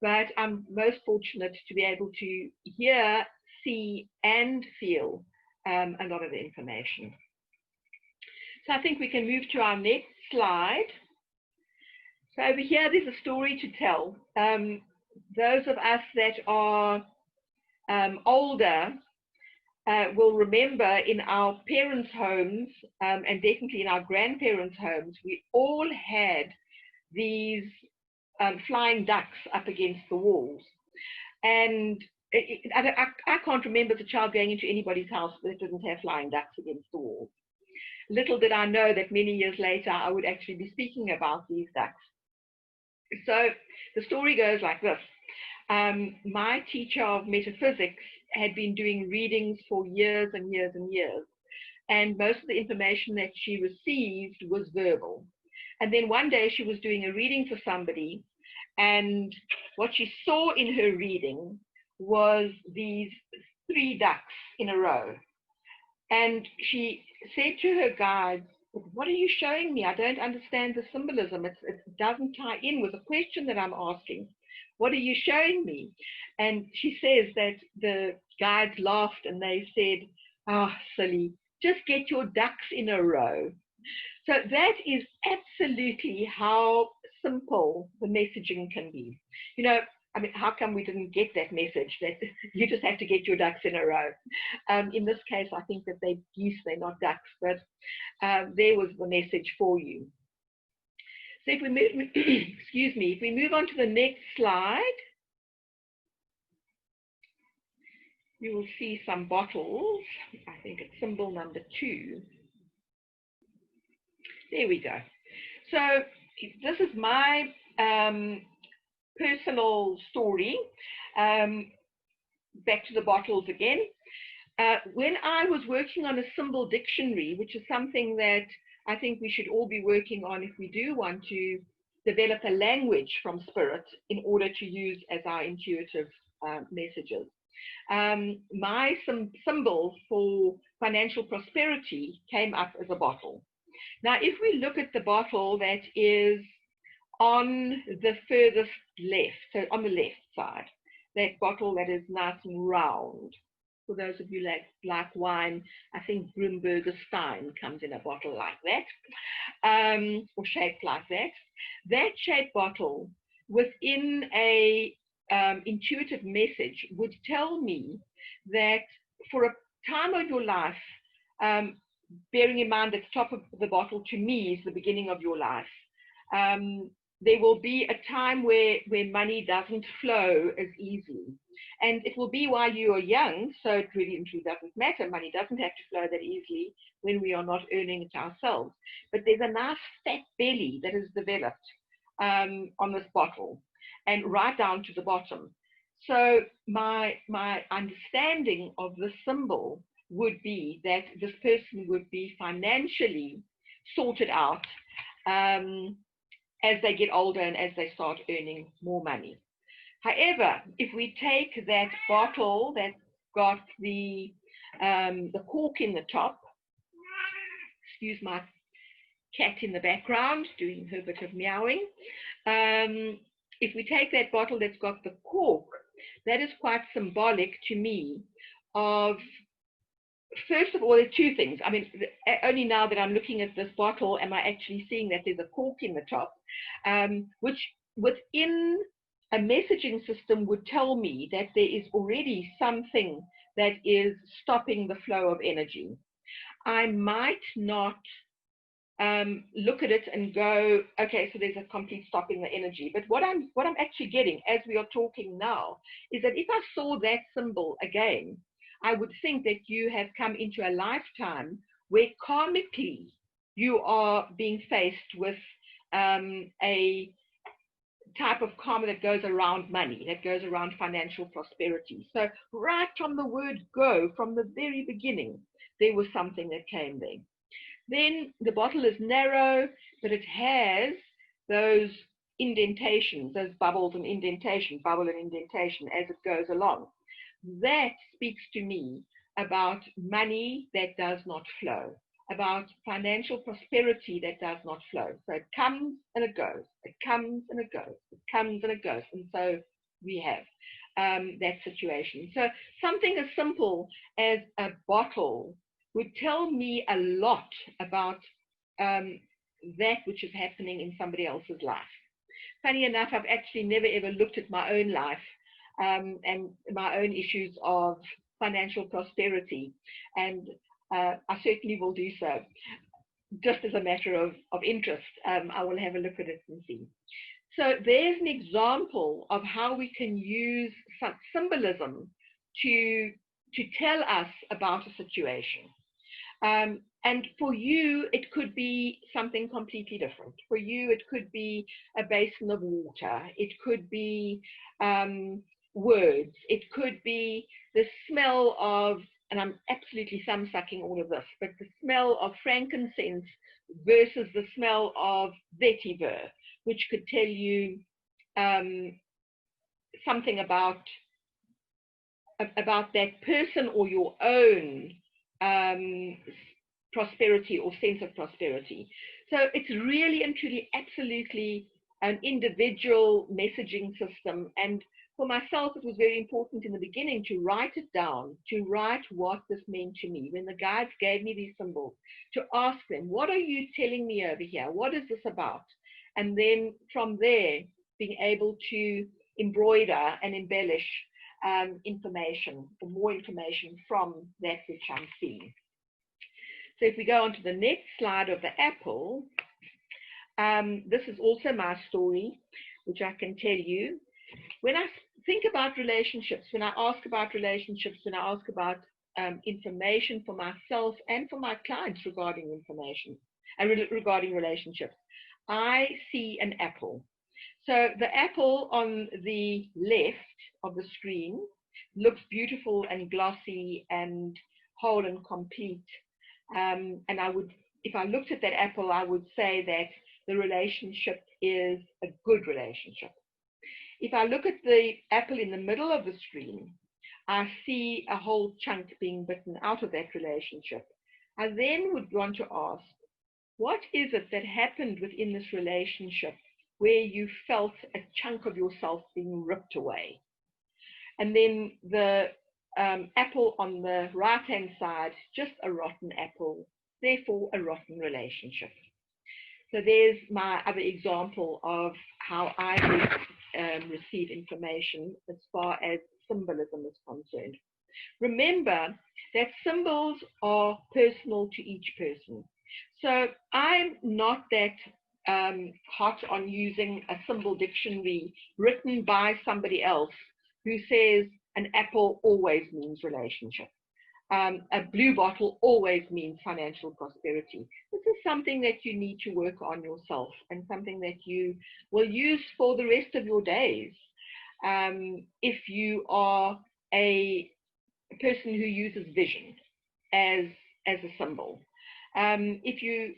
But I'm most fortunate to be able to hear, see, and feel a lot of the information. So I think we can move to our next slide. So over here, there's a story to tell. Those of us that are older will remember in our parents' homes and definitely in our grandparents' homes, we all had these flying ducks up against the walls. And I can't remember as a child going into anybody's house that didn't have flying ducks against the walls. Little did I know that many years later I would actually be speaking about these ducks. So the story goes like this. My teacher of metaphysics had been doing readings for years and years and years. And most of the information that she received was verbal. And then one day she was doing a reading for somebody, and what she saw in her reading was these 3 ducks in a row. And she said to her guides, "What are you showing me? I don't understand the symbolism. It doesn't tie in with the question that I'm asking. What are you showing me?" And she says that the guides laughed and they said, "Ah, silly, just get your ducks in a row." So that is absolutely how simple the messaging can be. You know, I mean, how come we didn't get that message that you just have to get your ducks in a row? In this case, I think that they're geese, they're not ducks, but there was the message for you. So if we move, excuse me, if we move on to the next slide, you will see some bottles. I think it's symbol number 2. There we go. So this is my personal story. Back to the bottles again. When I was working on a symbol dictionary, which is something that I think we should all be working on if we do want to develop a language from spirit in order to use as our intuitive messages. My symbol for financial prosperity came up as a bottle. Now, if we look at the bottle that is on the furthest left, so on the left side, that bottle that is nice and round. For those of you like wine, I think Brumberger Stein comes in a bottle like that, or shaped like that. That shaped bottle within a intuitive message would tell me that for a time of your life, bearing in mind that the top of the bottle to me is the beginning of your life, there will be a time where money doesn't flow as easily. And it will be while you are young, so it really and truly doesn't matter. Money doesn't have to flow that easily when we are not earning it ourselves. But there's a nice fat belly that is developed on this bottle, and right down to the bottom. So my understanding of the symbol would be that this person would be financially sorted out as they get older and as they start earning more money. However, if we take that bottle that's got the cork in the top, excuse my cat in the background doing her bit of meowing. If we take that bottle that's got the cork, that is quite symbolic to me of, first of all, there are 2 things. I mean, only now that I'm looking at this bottle am I actually seeing that there's a cork in the top, which within a messaging system would tell me that there is already something that is stopping the flow of energy. I might not look at it and go, okay, so there's a complete stop in the energy. But what I'm actually getting as we are talking now is that if I saw that symbol again, I would think that you have come into a lifetime where karmically you are being faced with a type of karma that goes around money, that goes around financial prosperity. So right from the word go, from the very beginning, there was something that came there. Then the bottle is narrow, but it has those indentations, those bubbles and indentation, bubble and indentation as it goes along. That speaks to me about money that does not flow, about financial prosperity that does not flow. So it comes and it goes, it comes and it goes, it comes and it goes. And so we have that situation. So something as simple as a bottle would tell me a lot about that which is happening in somebody else's life. Funny enough, I've actually never ever looked at my own life and my own issues of financial prosperity, and I certainly will do so. Just as a matter of interest, I will have a look at it and see. So there's an example of how we can use some symbolism to tell us about a situation. And for you, it could be something completely different. For you, it could be a basin of water. It could be words. It could be the smell of, and I'm absolutely thumb-sucking all of this, but the smell of frankincense versus the smell of vetiver, which could tell you something about that person or your own prosperity or sense of prosperity. So it's really and truly absolutely an individual messaging system. And for myself, it was very important in the beginning to write it down, to write what this meant to me. When the guides gave me these symbols, to ask them, what are you telling me over here? What is this about? And then from there, being able to embroider and embellish information, or more information from that which I'm seeing. So if we go on to the next slide of the apple, this is also my story, which I can tell you. When I think about relationships, when I ask about relationships, when I ask about information for myself and for my clients regarding information and regarding relationships, I see an apple. So the apple on the left of the screen looks beautiful and glossy and whole and complete. And I would, if I looked at that apple, I would say that the relationship is a good relationship. If I look at the apple in the middle of the screen, I see a whole chunk being bitten out of that relationship. I then would want to ask, what is it that happened within this relationship where you felt a chunk of yourself being ripped away? And then the apple on the right-hand side, just a rotten apple, therefore a rotten relationship. So there's my other example of how I would receive information as far as symbolism is concerned. Remember that symbols are personal to each person. So I'm not that hot on using a symbol dictionary written by somebody else who says an apple always means relationship. A blue bottle always means financial prosperity. This is something that you need to work on yourself and something that you will use for the rest of your days. If you are a person who uses vision as a symbol. If you,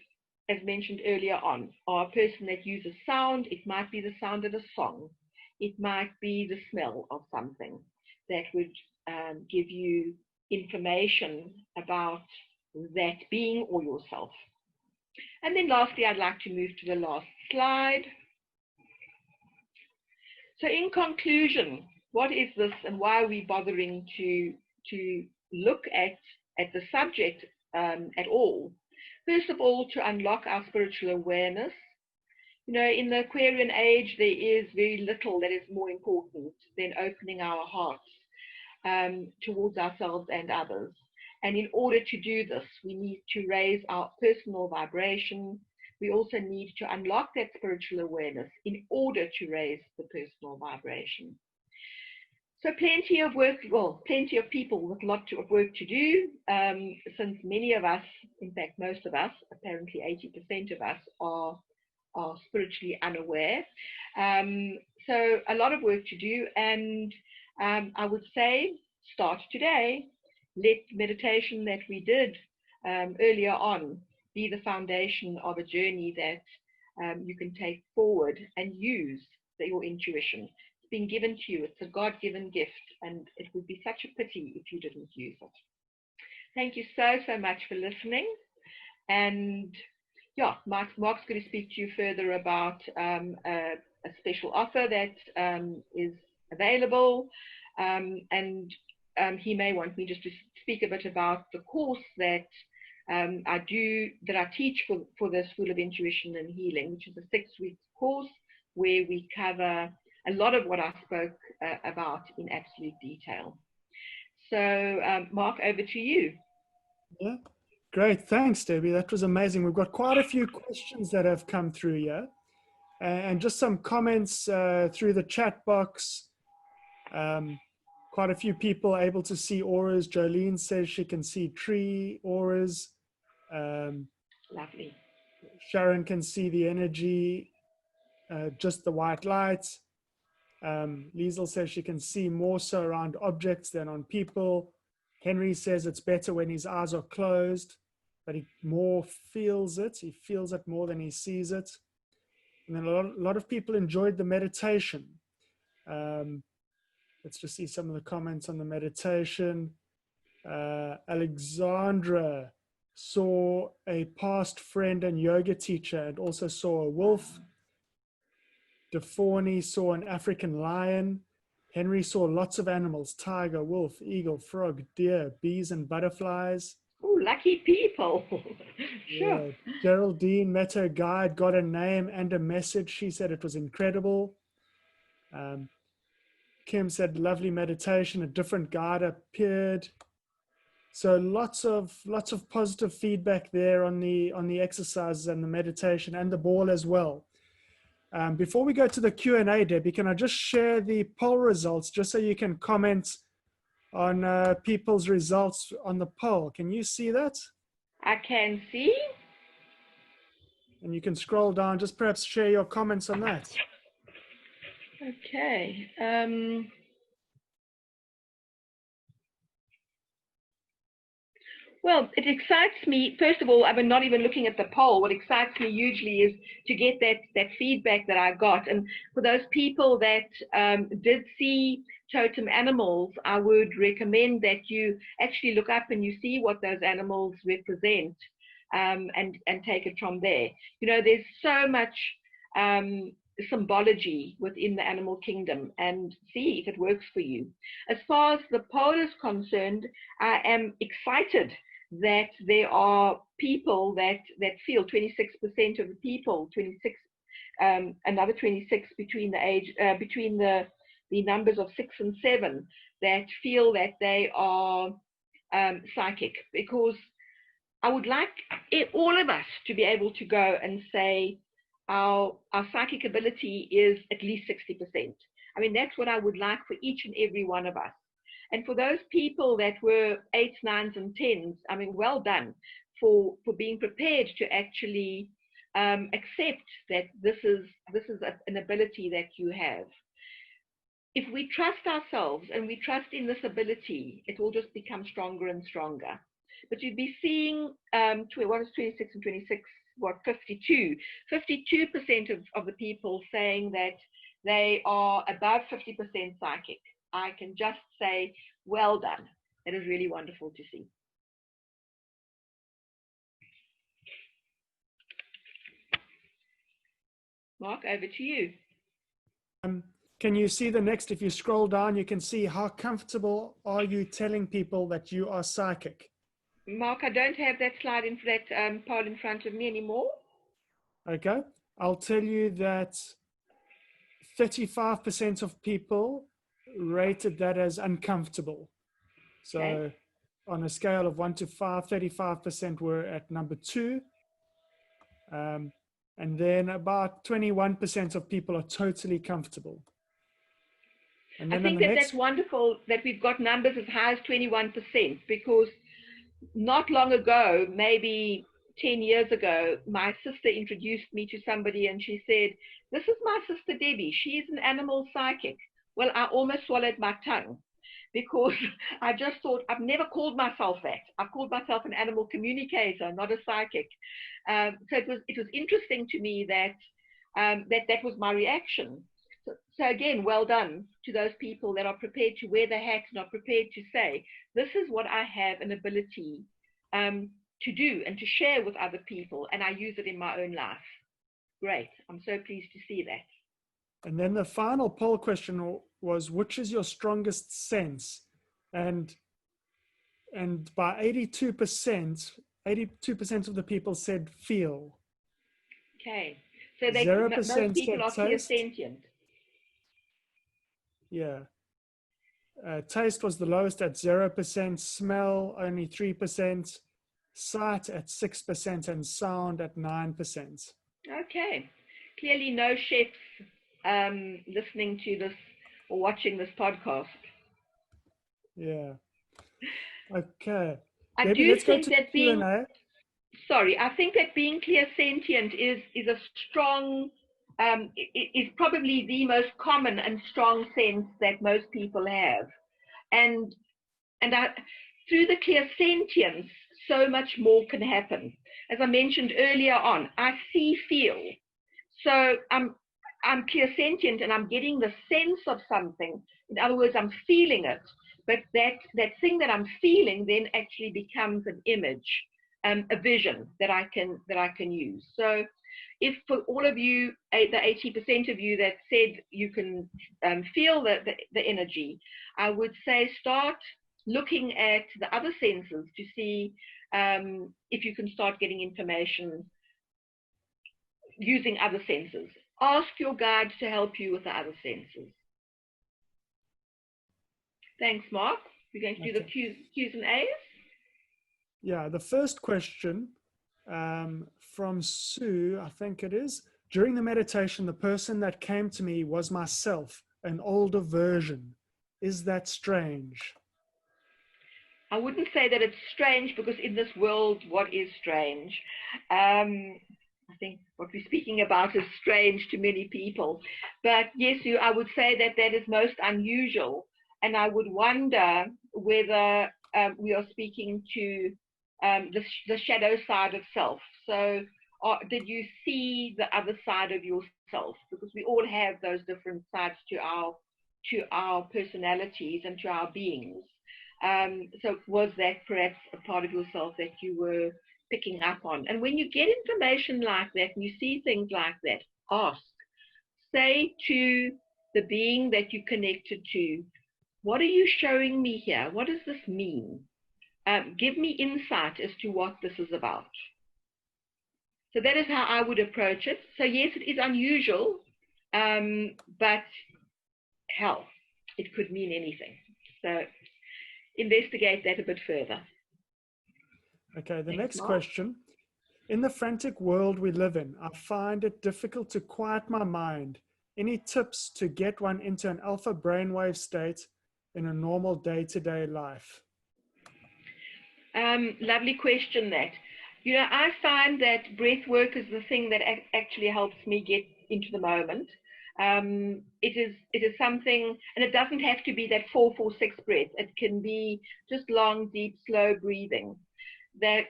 as mentioned earlier on, are a person that uses sound, it might be the sound of a song. It might be the smell of something that would give you information about that being or yourself. And then lastly, I'd like to move to the last slide. So in conclusion, what is this and why are we bothering to look at the subject at all? First of all, to unlock our spiritual awareness. You know, in the Aquarian age, there is very little that is more important than opening our hearts towards ourselves and others. And in order to do this, we need to raise our personal vibration, we also need to unlock that spiritual awareness in order to raise the personal vibration. So plenty of work, well, plenty of people with lots of work to do, since many of us, in fact, most of us, apparently 80% of us, are spiritually unaware. So a lot of work to do, and I would say start today. Let meditation that we did earlier on be the foundation of a journey that you can take forward and use your intuition. It's been given to you. It's a God-given gift, and it would be such a pity if you didn't use it. Thank you so much for listening. And yeah, Mark's going to speak to you further about a special offer that is available, and he may want me just to speak a bit about the course that I teach for the School of Intuition and Healing, which is a 6-week course where we cover a lot of what I spoke about in absolute detail. So, Mark, over to you. Yeah, great. Thanks, Debbie. That was amazing. We've got quite a few questions that have come through here, and just some comments through the chat box. Quite a few people able to see auras. Jolene says she can see tree auras. Lovely. Sharon can see the energy, just the white light. Liesel says she can see more so around objects than on people. Henry says it's better when his eyes are closed, but he more feels it. He feels it more than he sees it. And then a lot of people enjoyed the meditation. Let's just see some of the comments on the meditation. Alexandra saw a past friend and yoga teacher and also saw a wolf. Defawny saw an African lion. Henry saw lots of animals: tiger, wolf, eagle, frog, deer, bees, and butterflies. Oh, lucky people. Sure. Yeah. Geraldine met her guide, got a name and a message. She said it was incredible. Kim said, lovely meditation, a different guide appeared. So lots of positive feedback there on the exercises and the meditation and the ball as well. Before we go to the Q&A, Debbie, can I just share the poll results just so you can comment on people's results on the poll? Can you see that? I can see. And you can scroll down, just perhaps share your comments on that. Okay. Well, it excites me. First of all, I'm not even looking at the poll. What excites me hugely is to get that feedback that I got. And for those people that did see totem animals, I would recommend that you actually look up and you see what those animals represent, and take it from there. You know, there's so much symbology within the animal kingdom, and see if it works for you. As far as the poll is concerned, I am excited that there are people that feel 26% of the people, 26, another 26 between the numbers of 6 and 7, that feel that they are psychic, because I would like all of us to be able to go and say our psychic ability is at least 60%. I mean, that's what I would like for each and every one of us. And for those people that were 8s, 9s, and 10s, I mean, well done for being prepared to actually accept that this is an ability that you have. If we trust ourselves and we trust in this ability, it will just become stronger and stronger. But you'd be seeing, what is 26 and 26? What, 52? 52% of the people saying that they are above 50% psychic. I can just say, well done. That is really wonderful to see. Mark, over to you. Can you see the next? If you scroll down, you can see how comfortable are you telling people that you are psychic? Mark, I don't have that slide in that poll in front of me anymore. Okay. I'll tell you that 35% of people rated that as uncomfortable. So okay, on a scale of 1 to 5, 35% were at number 2. And then about 21% of people are totally comfortable. And I then in think the that next, that's wonderful that we've got numbers as high as 21%, because not long ago, maybe 10 years ago, my sister introduced me to somebody and she said, "This is my sister Debbie. She's an animal psychic." Well, I almost swallowed my tongue, because I just thought, I've never called myself that. I've called myself an animal communicator, not a psychic. So it was interesting to me that that was my reaction. So again, well done to those people that are prepared to wear the hat and are prepared to say, this is what I have an ability to do and to share with other people, and I use it in my own life. Great. I'm so pleased to see that. and then the final poll question was, which is your strongest sense? And by 82% of the people said feel. Okay. So most 0% people said are taste. clairsentient. Yeah. Taste was the lowest at 0%, smell only 3%, sight at 6%, and sound at 9%. Okay. Clearly no chefs listening to this or watching this podcast. Yeah. Okay. I Debbie, do let's go think to the that Q&A. I think that being clairsentient is a strong, is probably the most common and strong sense that most people have. And through the clairsentience, so much more can happen. As I mentioned earlier on, I see, feel. So I'm clairsentient and I'm getting the sense of something. In other words, I'm feeling it. But that thing that I'm feeling then actually becomes an image, a vision that I can use. So if for all of you, the 80% of you that said you can feel the energy, I would say start looking at the other senses to see if you can start getting information using other senses. Ask your guides to help you with the other senses. Thanks, Mark. We're going to do the Q's and A's. Yeah, the first question from Sue, I think it is. During the meditation, the person that came to me was myself, an older version. Is that strange? I wouldn't say that it's strange, because in this world, what is strange? I think what we're speaking about is strange to many people. But yes, I would say that that is most unusual. And I would wonder whether we are speaking to the shadow side of self. So did you see the other side of yourself? Because we all have those different sides to our personalities and to our beings. So was that perhaps a part of yourself that you were picking up on? And when you get information like that and you see things like that, ask. Say to the being that you connected to, what are you showing me here? What does this mean? Give me insight as to what this is about. So that is how I would approach it. So yes, it is unusual, but hell, it could mean anything. So investigate that a bit further. Okay, the Thanks, next Mark. question. In the frantic world we live in, I find it difficult to quiet my mind. Any tips to get one into an alpha brainwave state in a normal day-to-day life? Lovely question that. I find that breath work is the thing that actually helps me get into the moment. It is something, and it doesn't have to be that 4-4-6 breath. It can be just long, deep, slow breathing. That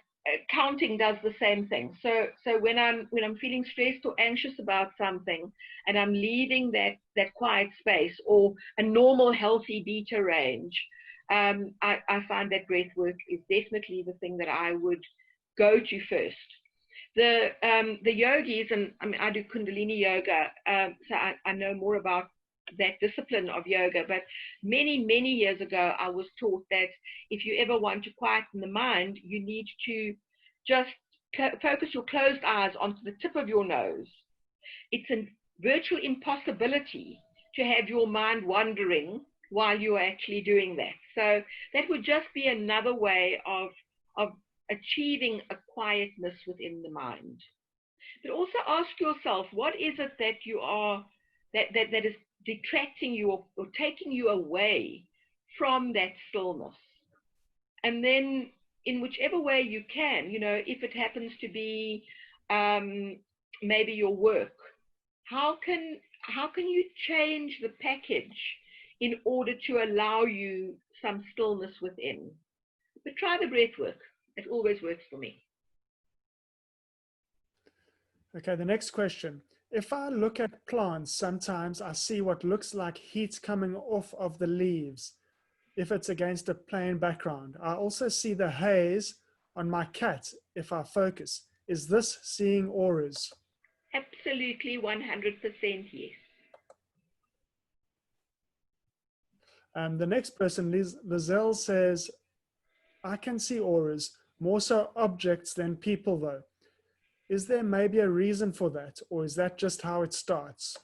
counting does the same thing. So when I'm feeling stressed or anxious about something, and I'm leaving that quiet space or a normal healthy beta range, I find that breath work is definitely the thing that I would go to first. The yogis, and I do Kundalini yoga, so I know more about that discipline of yoga. But many years ago, I was taught that if you ever want to quieten the mind, you need to just focus your closed eyes onto the tip of your nose. It's a virtual impossibility to have your mind wandering while you are actually doing that. So that would just be another way of achieving a quietness within the mind. But also ask yourself, what is it that you are, that is detracting you or taking you away from that stillness? And then in whichever way you can, if it happens to be maybe your work, how can you change the package in order to allow you some stillness within? But try the breath work. It always works for me. Okay, the next question. If I look at plants, sometimes I see what looks like heat coming off of the leaves if it's against a plain background. I also see the haze on my cat if I focus. Is this seeing auras? Absolutely 100% yes. The next person, Lizelle, says, I can see auras, more so objects than people though. Is there maybe a reason for that, or is that just how it starts?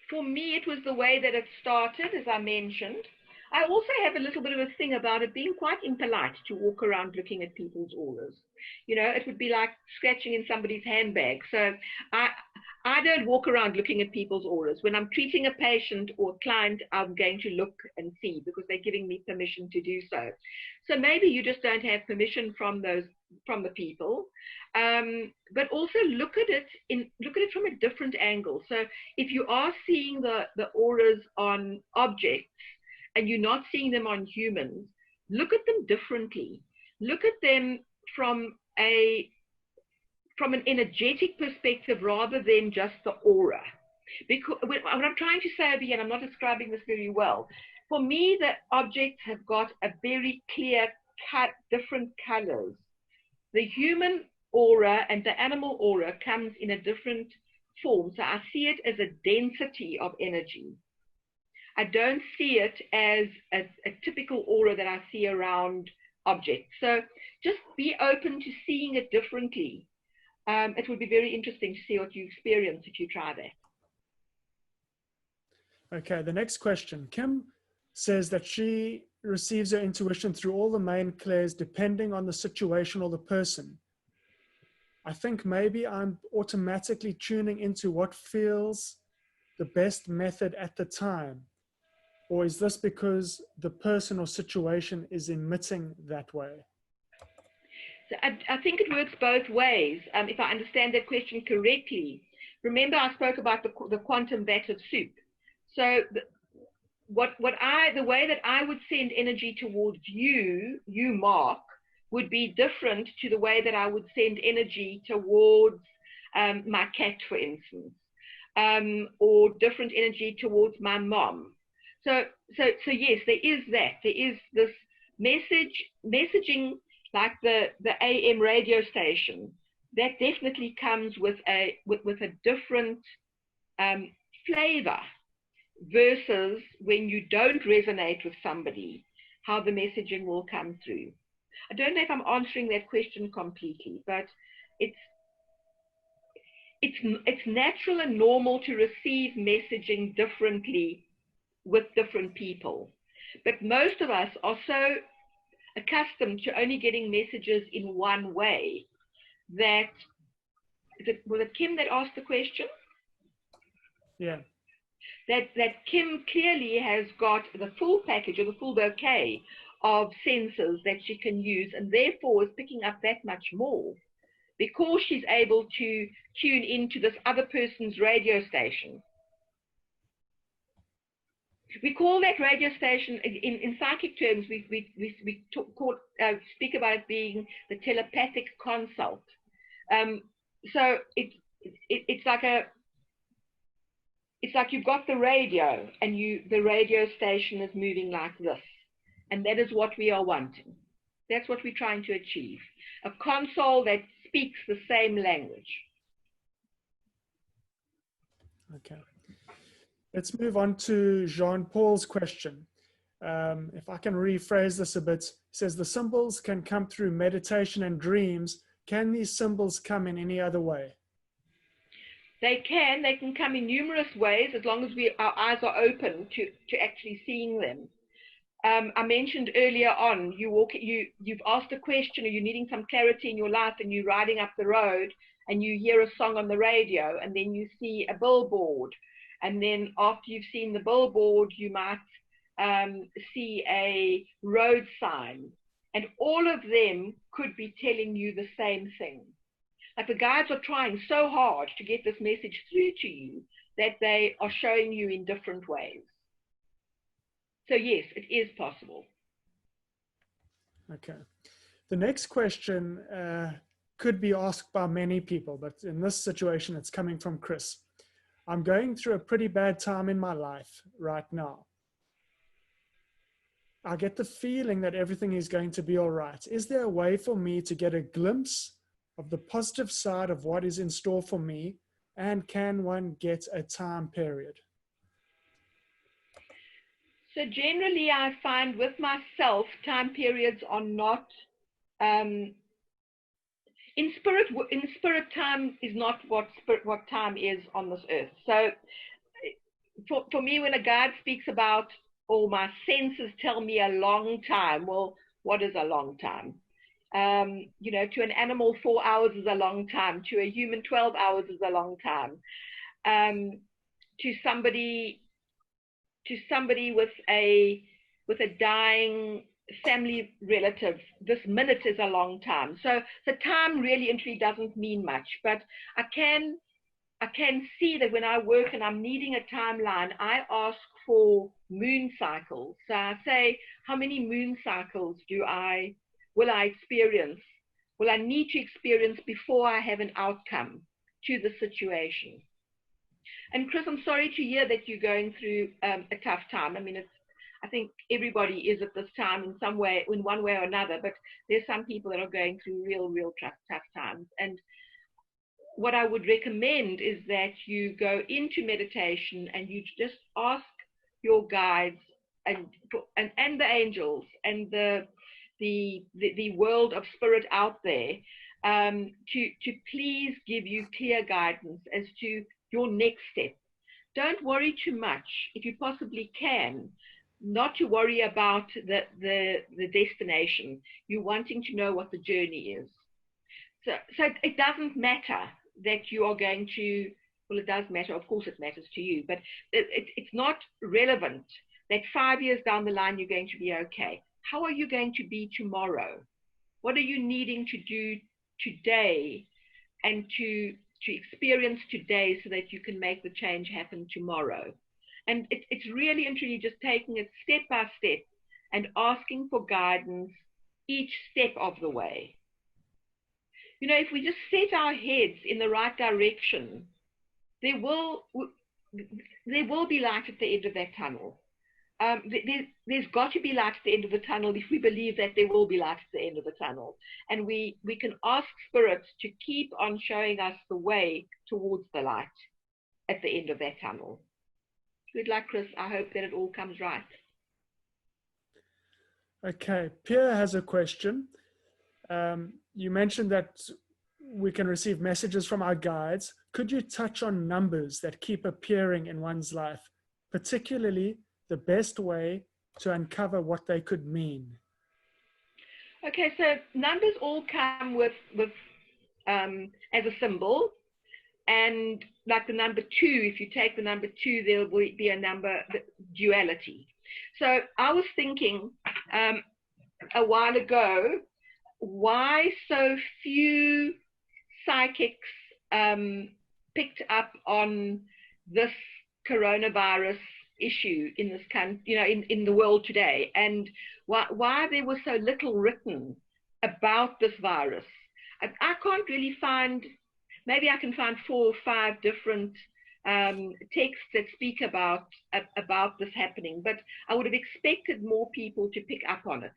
For me, it was the way that it started, as I mentioned. I also have a little bit of a thing about it being quite impolite to walk around looking at people's auras. It would be like scratching in somebody's handbag. So I don't walk around looking at people's auras. When I'm treating a patient or client, I'm going to look and see because they're giving me permission to do so. So maybe you just don't have permission from the people. But also look at it from a different angle. So if you are seeing the auras on objects and you're not seeing them on humans, look at them differently. Look at them from an energetic perspective rather than just the aura. Because what I'm trying to say over here, and I'm not describing this very well, for me, the objects have got a very clear cut, different colors. The human aura and the animal aura comes in a different form. So I see it as a density of energy. I don't see it as a typical aura that I see around objects. So just be open to seeing it differently. It would be very interesting to see what you experience if you try that. Okay, the next question. Kim says that she receives her intuition through all the main clairs depending on the situation or the person. I think maybe I'm automatically tuning into what feels the best method at the time. Or is this because the person or situation is emitting that way? So I think it works both ways. If I understand that question correctly, remember I spoke about the quantum vat of soup. So the way that I would send energy towards you, Mark, would be different to the way that I would send energy towards my cat, for instance, or different energy towards my mom. So yes, there is that. There is this messaging like the AM radio station that definitely comes with a different flavor versus when you don't resonate with somebody, how the messaging will come through. I don't know if I'm answering that question completely, but it's natural and normal to receive messaging differently with different people. But most of us are so accustomed to only getting messages in one way that, was it Kim that asked the question? Yeah. That Kim clearly has got the full package or the full bouquet of senses that she can use, and therefore is picking up that much more because she's able to tune into this other person's radio station. We call that radio station, in psychic terms, we speak about it being the telepathic consult. So it's like you've got the radio and the radio station is moving like this. And that is what we are wanting. That's what we're trying to achieve. A console that speaks the same language. Okay. Let's move on to Jean-Paul's question. If I can rephrase this a bit, it says the symbols can come through meditation and dreams. Can these symbols come in any other way? They can come in numerous ways as long as our eyes are open to actually seeing them. I mentioned earlier on, you've asked a question or you're needing some clarity in your life and you're riding up the road and you hear a song on the radio, and then you see a billboard, and then after you've seen the billboard, you might see a road sign, and all of them could be telling you the same thing. Like the guides are trying so hard to get this message through to you that they are showing you in different ways. So yes, it is possible. Okay. The next question could be asked by many people, but in this situation, it's coming from Chris. I'm going through a pretty bad time in my life right now. I get the feeling that everything is going to be all right. Is there a way for me to get a glimpse of the positive side of what is in store for me? And can one get a time period? So generally, I find with myself, time periods are not, in spirit, time is not what time is on this earth. So for me, when a guide speaks about, oh, my senses tell me a long time, well, what is a long time? To an animal, 4 hours is a long time. To a human, 12 hours is a long time. To somebody with a dying family relative, this minute is a long time. So time really and truly doesn't mean much. But I can see that when I work and I'm needing a timeline, I ask for moon cycles. So I say, how many moon cycles will I experience? Will I need to experience before I have an outcome to the situation? And Chris, I'm sorry to hear that you're going through a tough time. I mean, I think everybody is at this time in some way, in one way or another, but there's some people that are going through real tough times. And what I would recommend is that you go into meditation and you just ask your guides and the angels and the world of spirit out there to please give you clear guidance as to your next step. Don't worry too much, if you possibly can, not to worry about the destination. You're wanting to know what the journey is. So it doesn't matter that you are going to, well, it does matter, of course it matters to you, but it's not relevant that 5 years down the line you're going to be okay. How are you going to be tomorrow? What are you needing to do today and to experience today so that you can make the change happen tomorrow? And it's really and truly just taking it step by step and asking for guidance each step of the way. If we just set our heads in the right direction, there will be light at the end of that tunnel. There's got to be light at the end of the tunnel if we believe that there will be light at the end of the tunnel. And we can ask spirits to keep on showing us the way towards the light at the end of that tunnel. Good luck, Chris. I hope that it all comes right. Okay, Pierre has a question. You mentioned that we can receive messages from our guides. Could you touch on numbers that keep appearing in one's life, particularly the best way to uncover what they could mean? Okay, so numbers all come with as a symbol, and like the number 2, if you take the number 2, there will be a number duality. So I was thinking a while ago, why so few psychics picked up on this coronavirus issue in this country, in the world today, and why there was so little written about this virus. I can't really find, maybe I can find 4 or 5 different texts that speak about this happening, but I would have expected more people to pick up on it.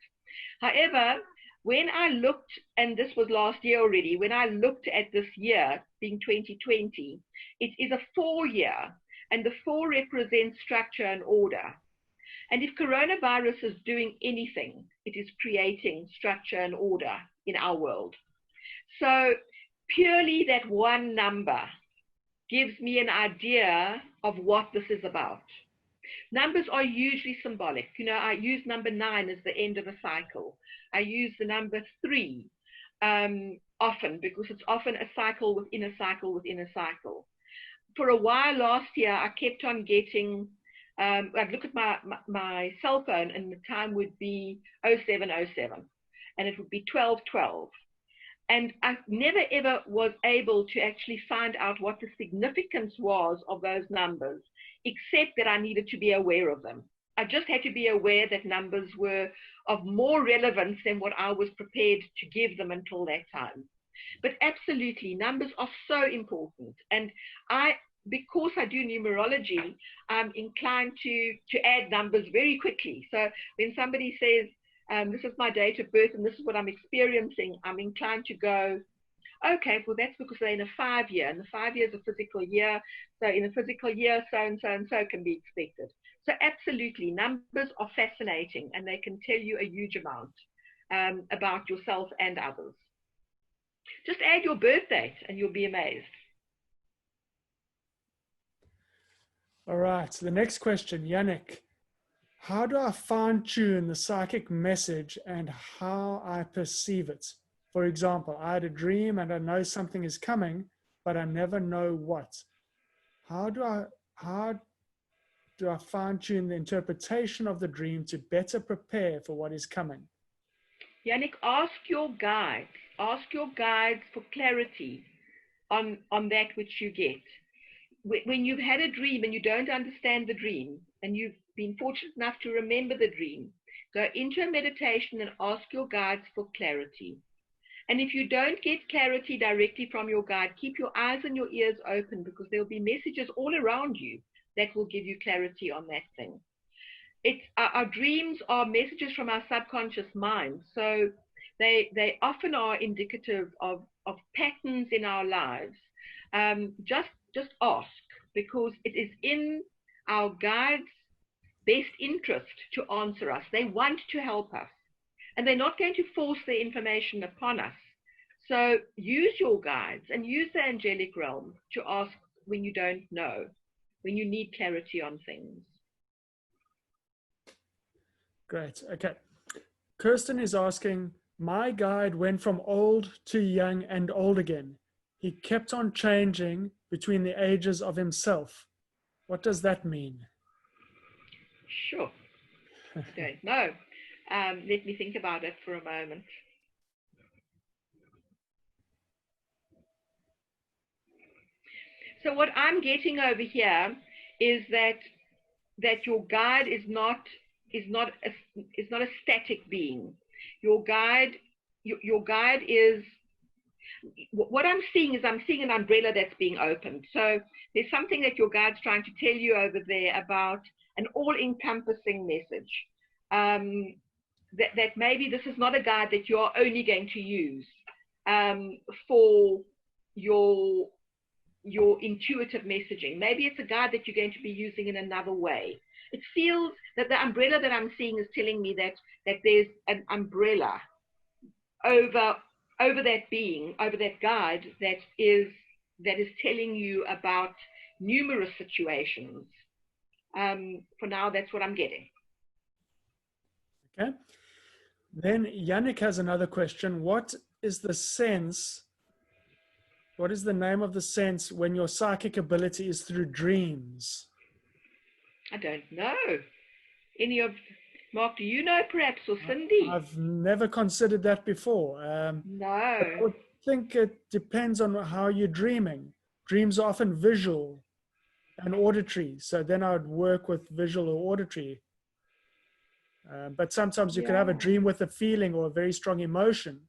However, when I looked, and this was last year already, when I looked at this year, being 2020, it is a 4 year, and the 4 represents structure and order. And if coronavirus is doing anything, it is creating structure and order in our world. So purely that one number gives me an idea of what this is about. Numbers are usually symbolic. I use number 9 as the end of a cycle. I use the number 3 often, because it's often a cycle within a cycle within a cycle. For a while last year, I kept on getting, I'd look at my cell phone and the time would be 0707 and it would be 1212. And I never ever was able to actually find out what the significance was of those numbers, except that I needed to be aware of them. I just had to be aware that numbers were of more relevance than what I was prepared to give them until that time. But absolutely, numbers are so important. And because I do numerology, I'm inclined to add numbers very quickly. So when somebody says, this is my date of birth and this is what I'm experiencing, I'm inclined to go, okay, well, that's because they're in a 5-year, and the 5 year is a physical year. So in a physical year, so and so and so can be expected. So absolutely, numbers are fascinating, and they can tell you a huge amount about yourself and others. Just add your birth date and you'll be amazed. All right, so the next question, Yannick. How do I fine-tune the psychic message and how I perceive it? For example, I had a dream and I know something is coming, but I never know what. How do I fine-tune the interpretation of the dream to better prepare for what is coming? Yannick, ask your guides. Ask your guides for clarity on that which you get. When you've had a dream and you don't understand the dream, and you've been fortunate enough to remember the dream, go into a meditation and ask your guides for clarity. And if you don't get clarity directly from your guide, keep your eyes and your ears open, because there'll be messages all around you that will give you clarity on that thing. Our dreams are messages from our subconscious mind. So they often are indicative of patterns in our lives. Just ask, because it is in our guides' best interest to answer us. They want to help us, and they're not going to force their information upon us. So use your guides and use the angelic realm to ask when you don't know, when you need clarity on things. Great. Okay. Kirsten is asking, my guide went from old to young and old again. He kept on changing between the ages of himself. What does that mean? Sure. I don't know. Let me think about it for a moment. So what I'm getting over here is that your guide is not a static being. Your guide is, what I'm seeing is, I'm seeing an umbrella that's being opened. So there's something that your guide's trying to tell you over there about an all-encompassing message. That maybe this is not a guide that you're only going to use for your intuitive messaging. Maybe it's a guide that you're going to be using in another way. It feels that the umbrella that I'm seeing is telling me that there's an umbrella over that being, over that guide that is telling you about numerous situations. For now, that's what I'm getting. Okay. Then Yannick has another question. What is the name of the sense when your psychic ability is through dreams? I don't know. Mark, do you know perhaps, or Cindy? I've never considered that before. No. I would think it depends on how you're dreaming. Dreams are often visual and auditory. So then I would work with visual or auditory. But sometimes you could have a dream with a feeling or a very strong emotion.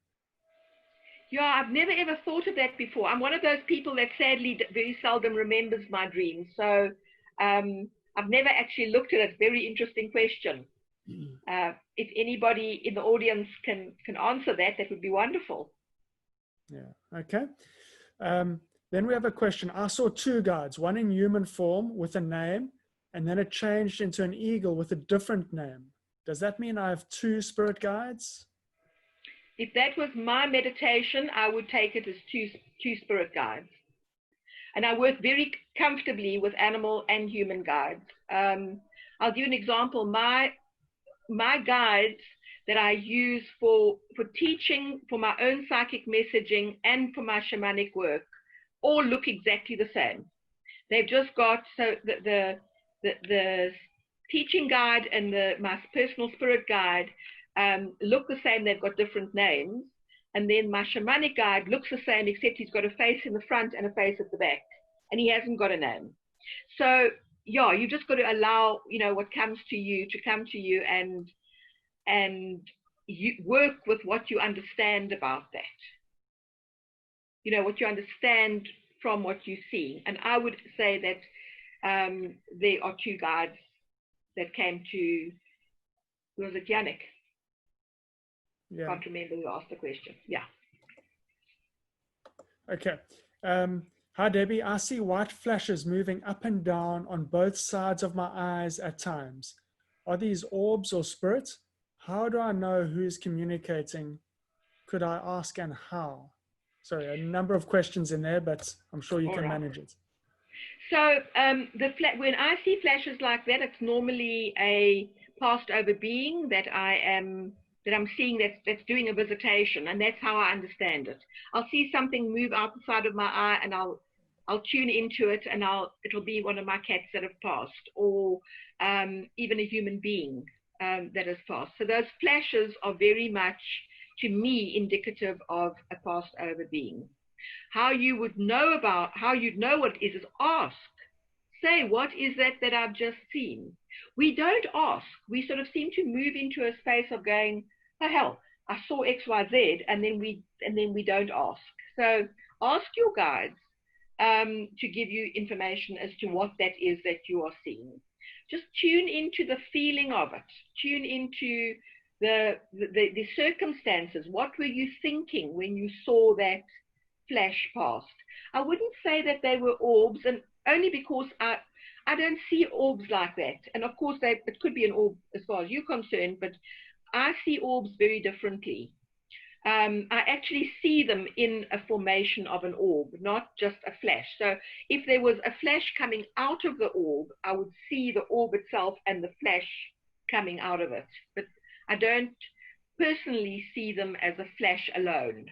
Yeah, I've never ever thought of that before. I'm one of those people that sadly very seldom remembers my dreams. So I've never actually looked at it. Very interesting question. If anybody in the audience can answer that, that would be wonderful. Yeah, okay. Then we have a question. I saw two guides, one in human form with a name, and then it changed into an eagle with a different name. Does that mean I have two spirit guides? If that was my meditation, I would take it as two spirit guides. And I work very comfortably with animal and human guides. I'll give you an example. My guides that I use for teaching, for my own psychic messaging, and for my shamanic work all look exactly the same. They've just got, so the teaching guide and my personal spirit guide look the same. They've got different names. And then my shamanic guide looks the same, except he's got a face in the front and a face at the back, and he hasn't got a name. So yeah, you just got to allow, what comes to you to come to you, and you work with what you understand about that. What you understand from what you see. And I would say that there are two guides that came to, was it Yannick? Yeah. Can't remember who asked the question. Yeah. Okay. Hi, Debbie. I see white flashes moving up and down on both sides of my eyes at times. Are these orbs or spirits? How do I know who is communicating? Could I ask, and how? Sorry, a number of questions in there, but I'm sure you can manage it. So when I see flashes like that, it's normally a passed over being that I'm seeing that's doing a visitation, and that's how I understand it. I'll see something move out the side of my eye, and I'll tune into it, and it'll be one of my cats that have passed, or even a human being that has passed. So those flashes are very much, to me, indicative of a passed over being. How you'd know what it is ask. Say, what is that I've just seen? We don't ask. We sort of seem to move into a space of going, oh hell, I saw X, Y, Z, and then we don't ask. So ask your guides to give you information as to what that is that you are seeing. Just tune into the feeling of it. Tune into the circumstances. What were you thinking when you saw that flash past? I wouldn't say that they were orbs, and only because I don't see orbs like that. And of course, it could be an orb as far as you're concerned, but I see orbs very differently. I actually see them in a formation of an orb, not just a flash. So if there was a flash coming out of the orb, I would see the orb itself and the flash coming out of it. But I don't personally see them as a flash alone.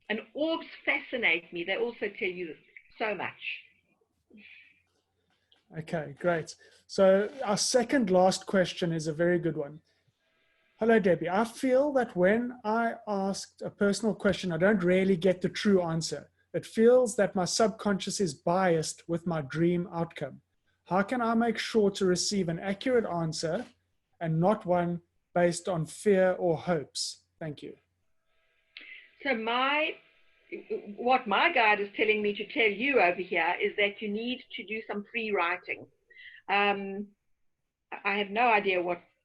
And orbs fascinate me. They also tell you so much. Okay, great. So our second last question is a very good one. Hello, Debbie. I feel that when I asked a personal question, I don't really get the true answer. It feels that my subconscious is biased with my dream outcome. How can I make sure to receive an accurate answer and not one based on fear or hopes? Thank you. So what my guide is telling me to tell you over here is that you need to do some free writing. I have no idea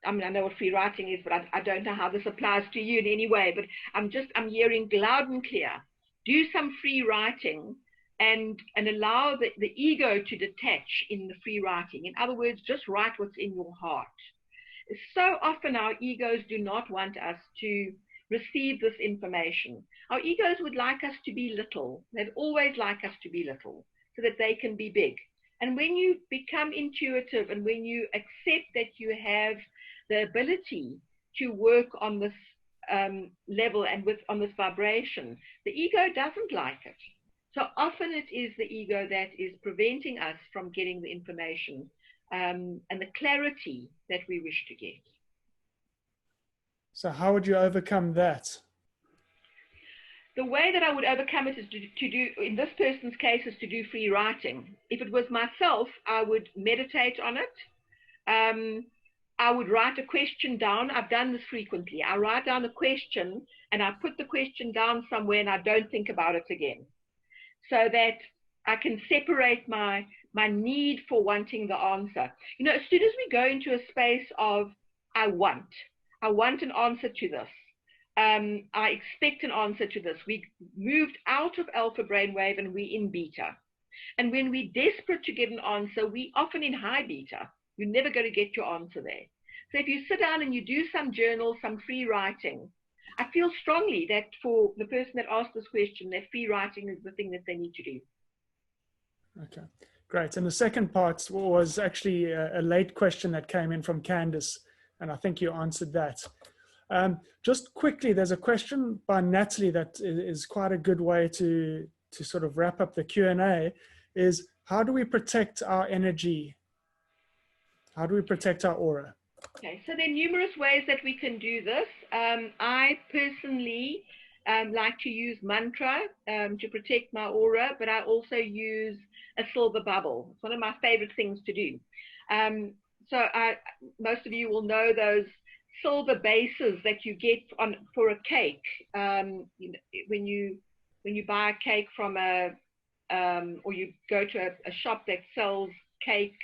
I know what free writing is, but I don't know how this applies to you in any way, but I'm hearing loud and clear. Do some free writing and allow the ego to detach in the free writing. In other words, just write what's in your heart. So often our egos do not want us to receive this information. Our egos would like us to be little. They'd always like us to be little so that they can be big. And when you become intuitive and when you accept that you have the ability to work on this level and on this vibration, the ego doesn't like it. So often it is the ego that is preventing us from getting the information and the clarity that we wish to get. So how would you overcome that? The way that I would overcome it is to do, in this person's case, is to do free writing. If it was myself, I would meditate on it. I would write a question down. I've done this frequently. I write down a question and I put the question down somewhere and I don't think about it again. So that I can separate my need for wanting the answer. As soon as we go into a space of, I want an answer to this. I expect an answer to this. We moved out of alpha brainwave and we're in beta. And when we're desperate to get an answer, we're often in high beta. You're never going to get your answer there. So if you sit down and you do some journal, some free writing, I feel strongly that for the person that asked this question, that free writing is the thing that they need to do. Okay, great. And the second part was actually a late question that came in from Candice. And I think you answered that. Just quickly, there's a question by Natalie that is quite a good way to sort of wrap up the Q&A, is how do we protect our energy? How do we protect our aura? Okay, so there are numerous ways that we can do this. I personally like to use mantra to protect my aura, but I also use a silver bubble. It's one of my favorite things to do. So most of you will know those silver bases that you get for a cake. When you buy a cake from or you go to a shop that sells cake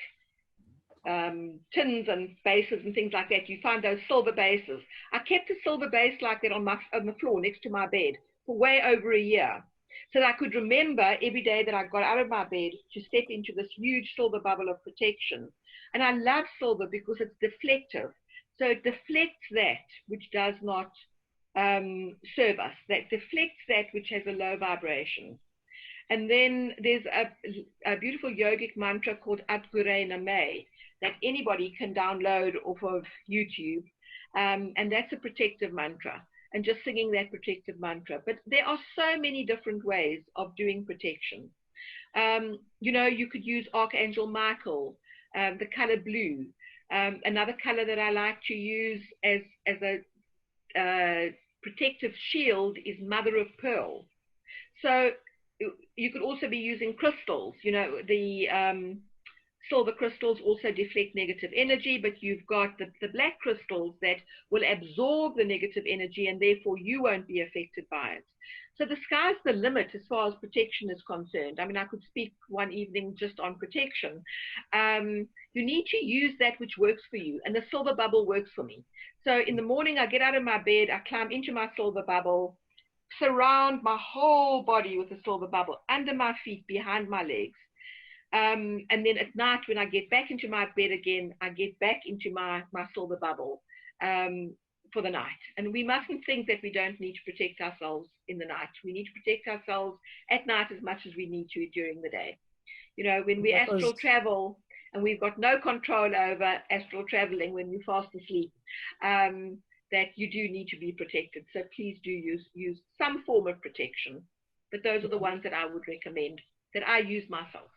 tins and bases and things like that, you find those silver bases. I kept a silver base like that on the floor next to my bed for way over a year, so that I could remember every day that I got out of my bed to step into this huge silver bubble of protection. And I love silver because it's deflective. So it deflects that which does not serve us, that deflects that which has a low vibration. And then there's a beautiful yogic mantra called Atgure Name that anybody can download off of YouTube. And that's a protective mantra, and just singing that protective mantra. But there are so many different ways of doing protection. You could use Archangel Michael, the color blue. Another color that I like to use as a protective shield is mother of pearl. So you could also be using crystals. The silver crystals also deflect negative energy, but you've got the black crystals that will absorb the negative energy, and therefore you won't be affected by it. So the sky's the limit as far as protection is concerned. I mean, I could speak one evening just on protection. You need to use that which works for you, and the silver bubble works for me. So in the morning, I get out of my bed, I climb into my silver bubble, surround my whole body with a silver bubble, under my feet, behind my legs. And then at night, when I get back into my bed again, I get back into my silver bubble for the night. And we mustn't think that we don't need to protect ourselves in the night. We need to protect ourselves at night as much as we need to during the day. When we astral travel, and we've got no control over astral traveling when we're fast asleep, that you do need to be protected. So please do use some form of protection. But those are the ones that I would recommend, that I use myself.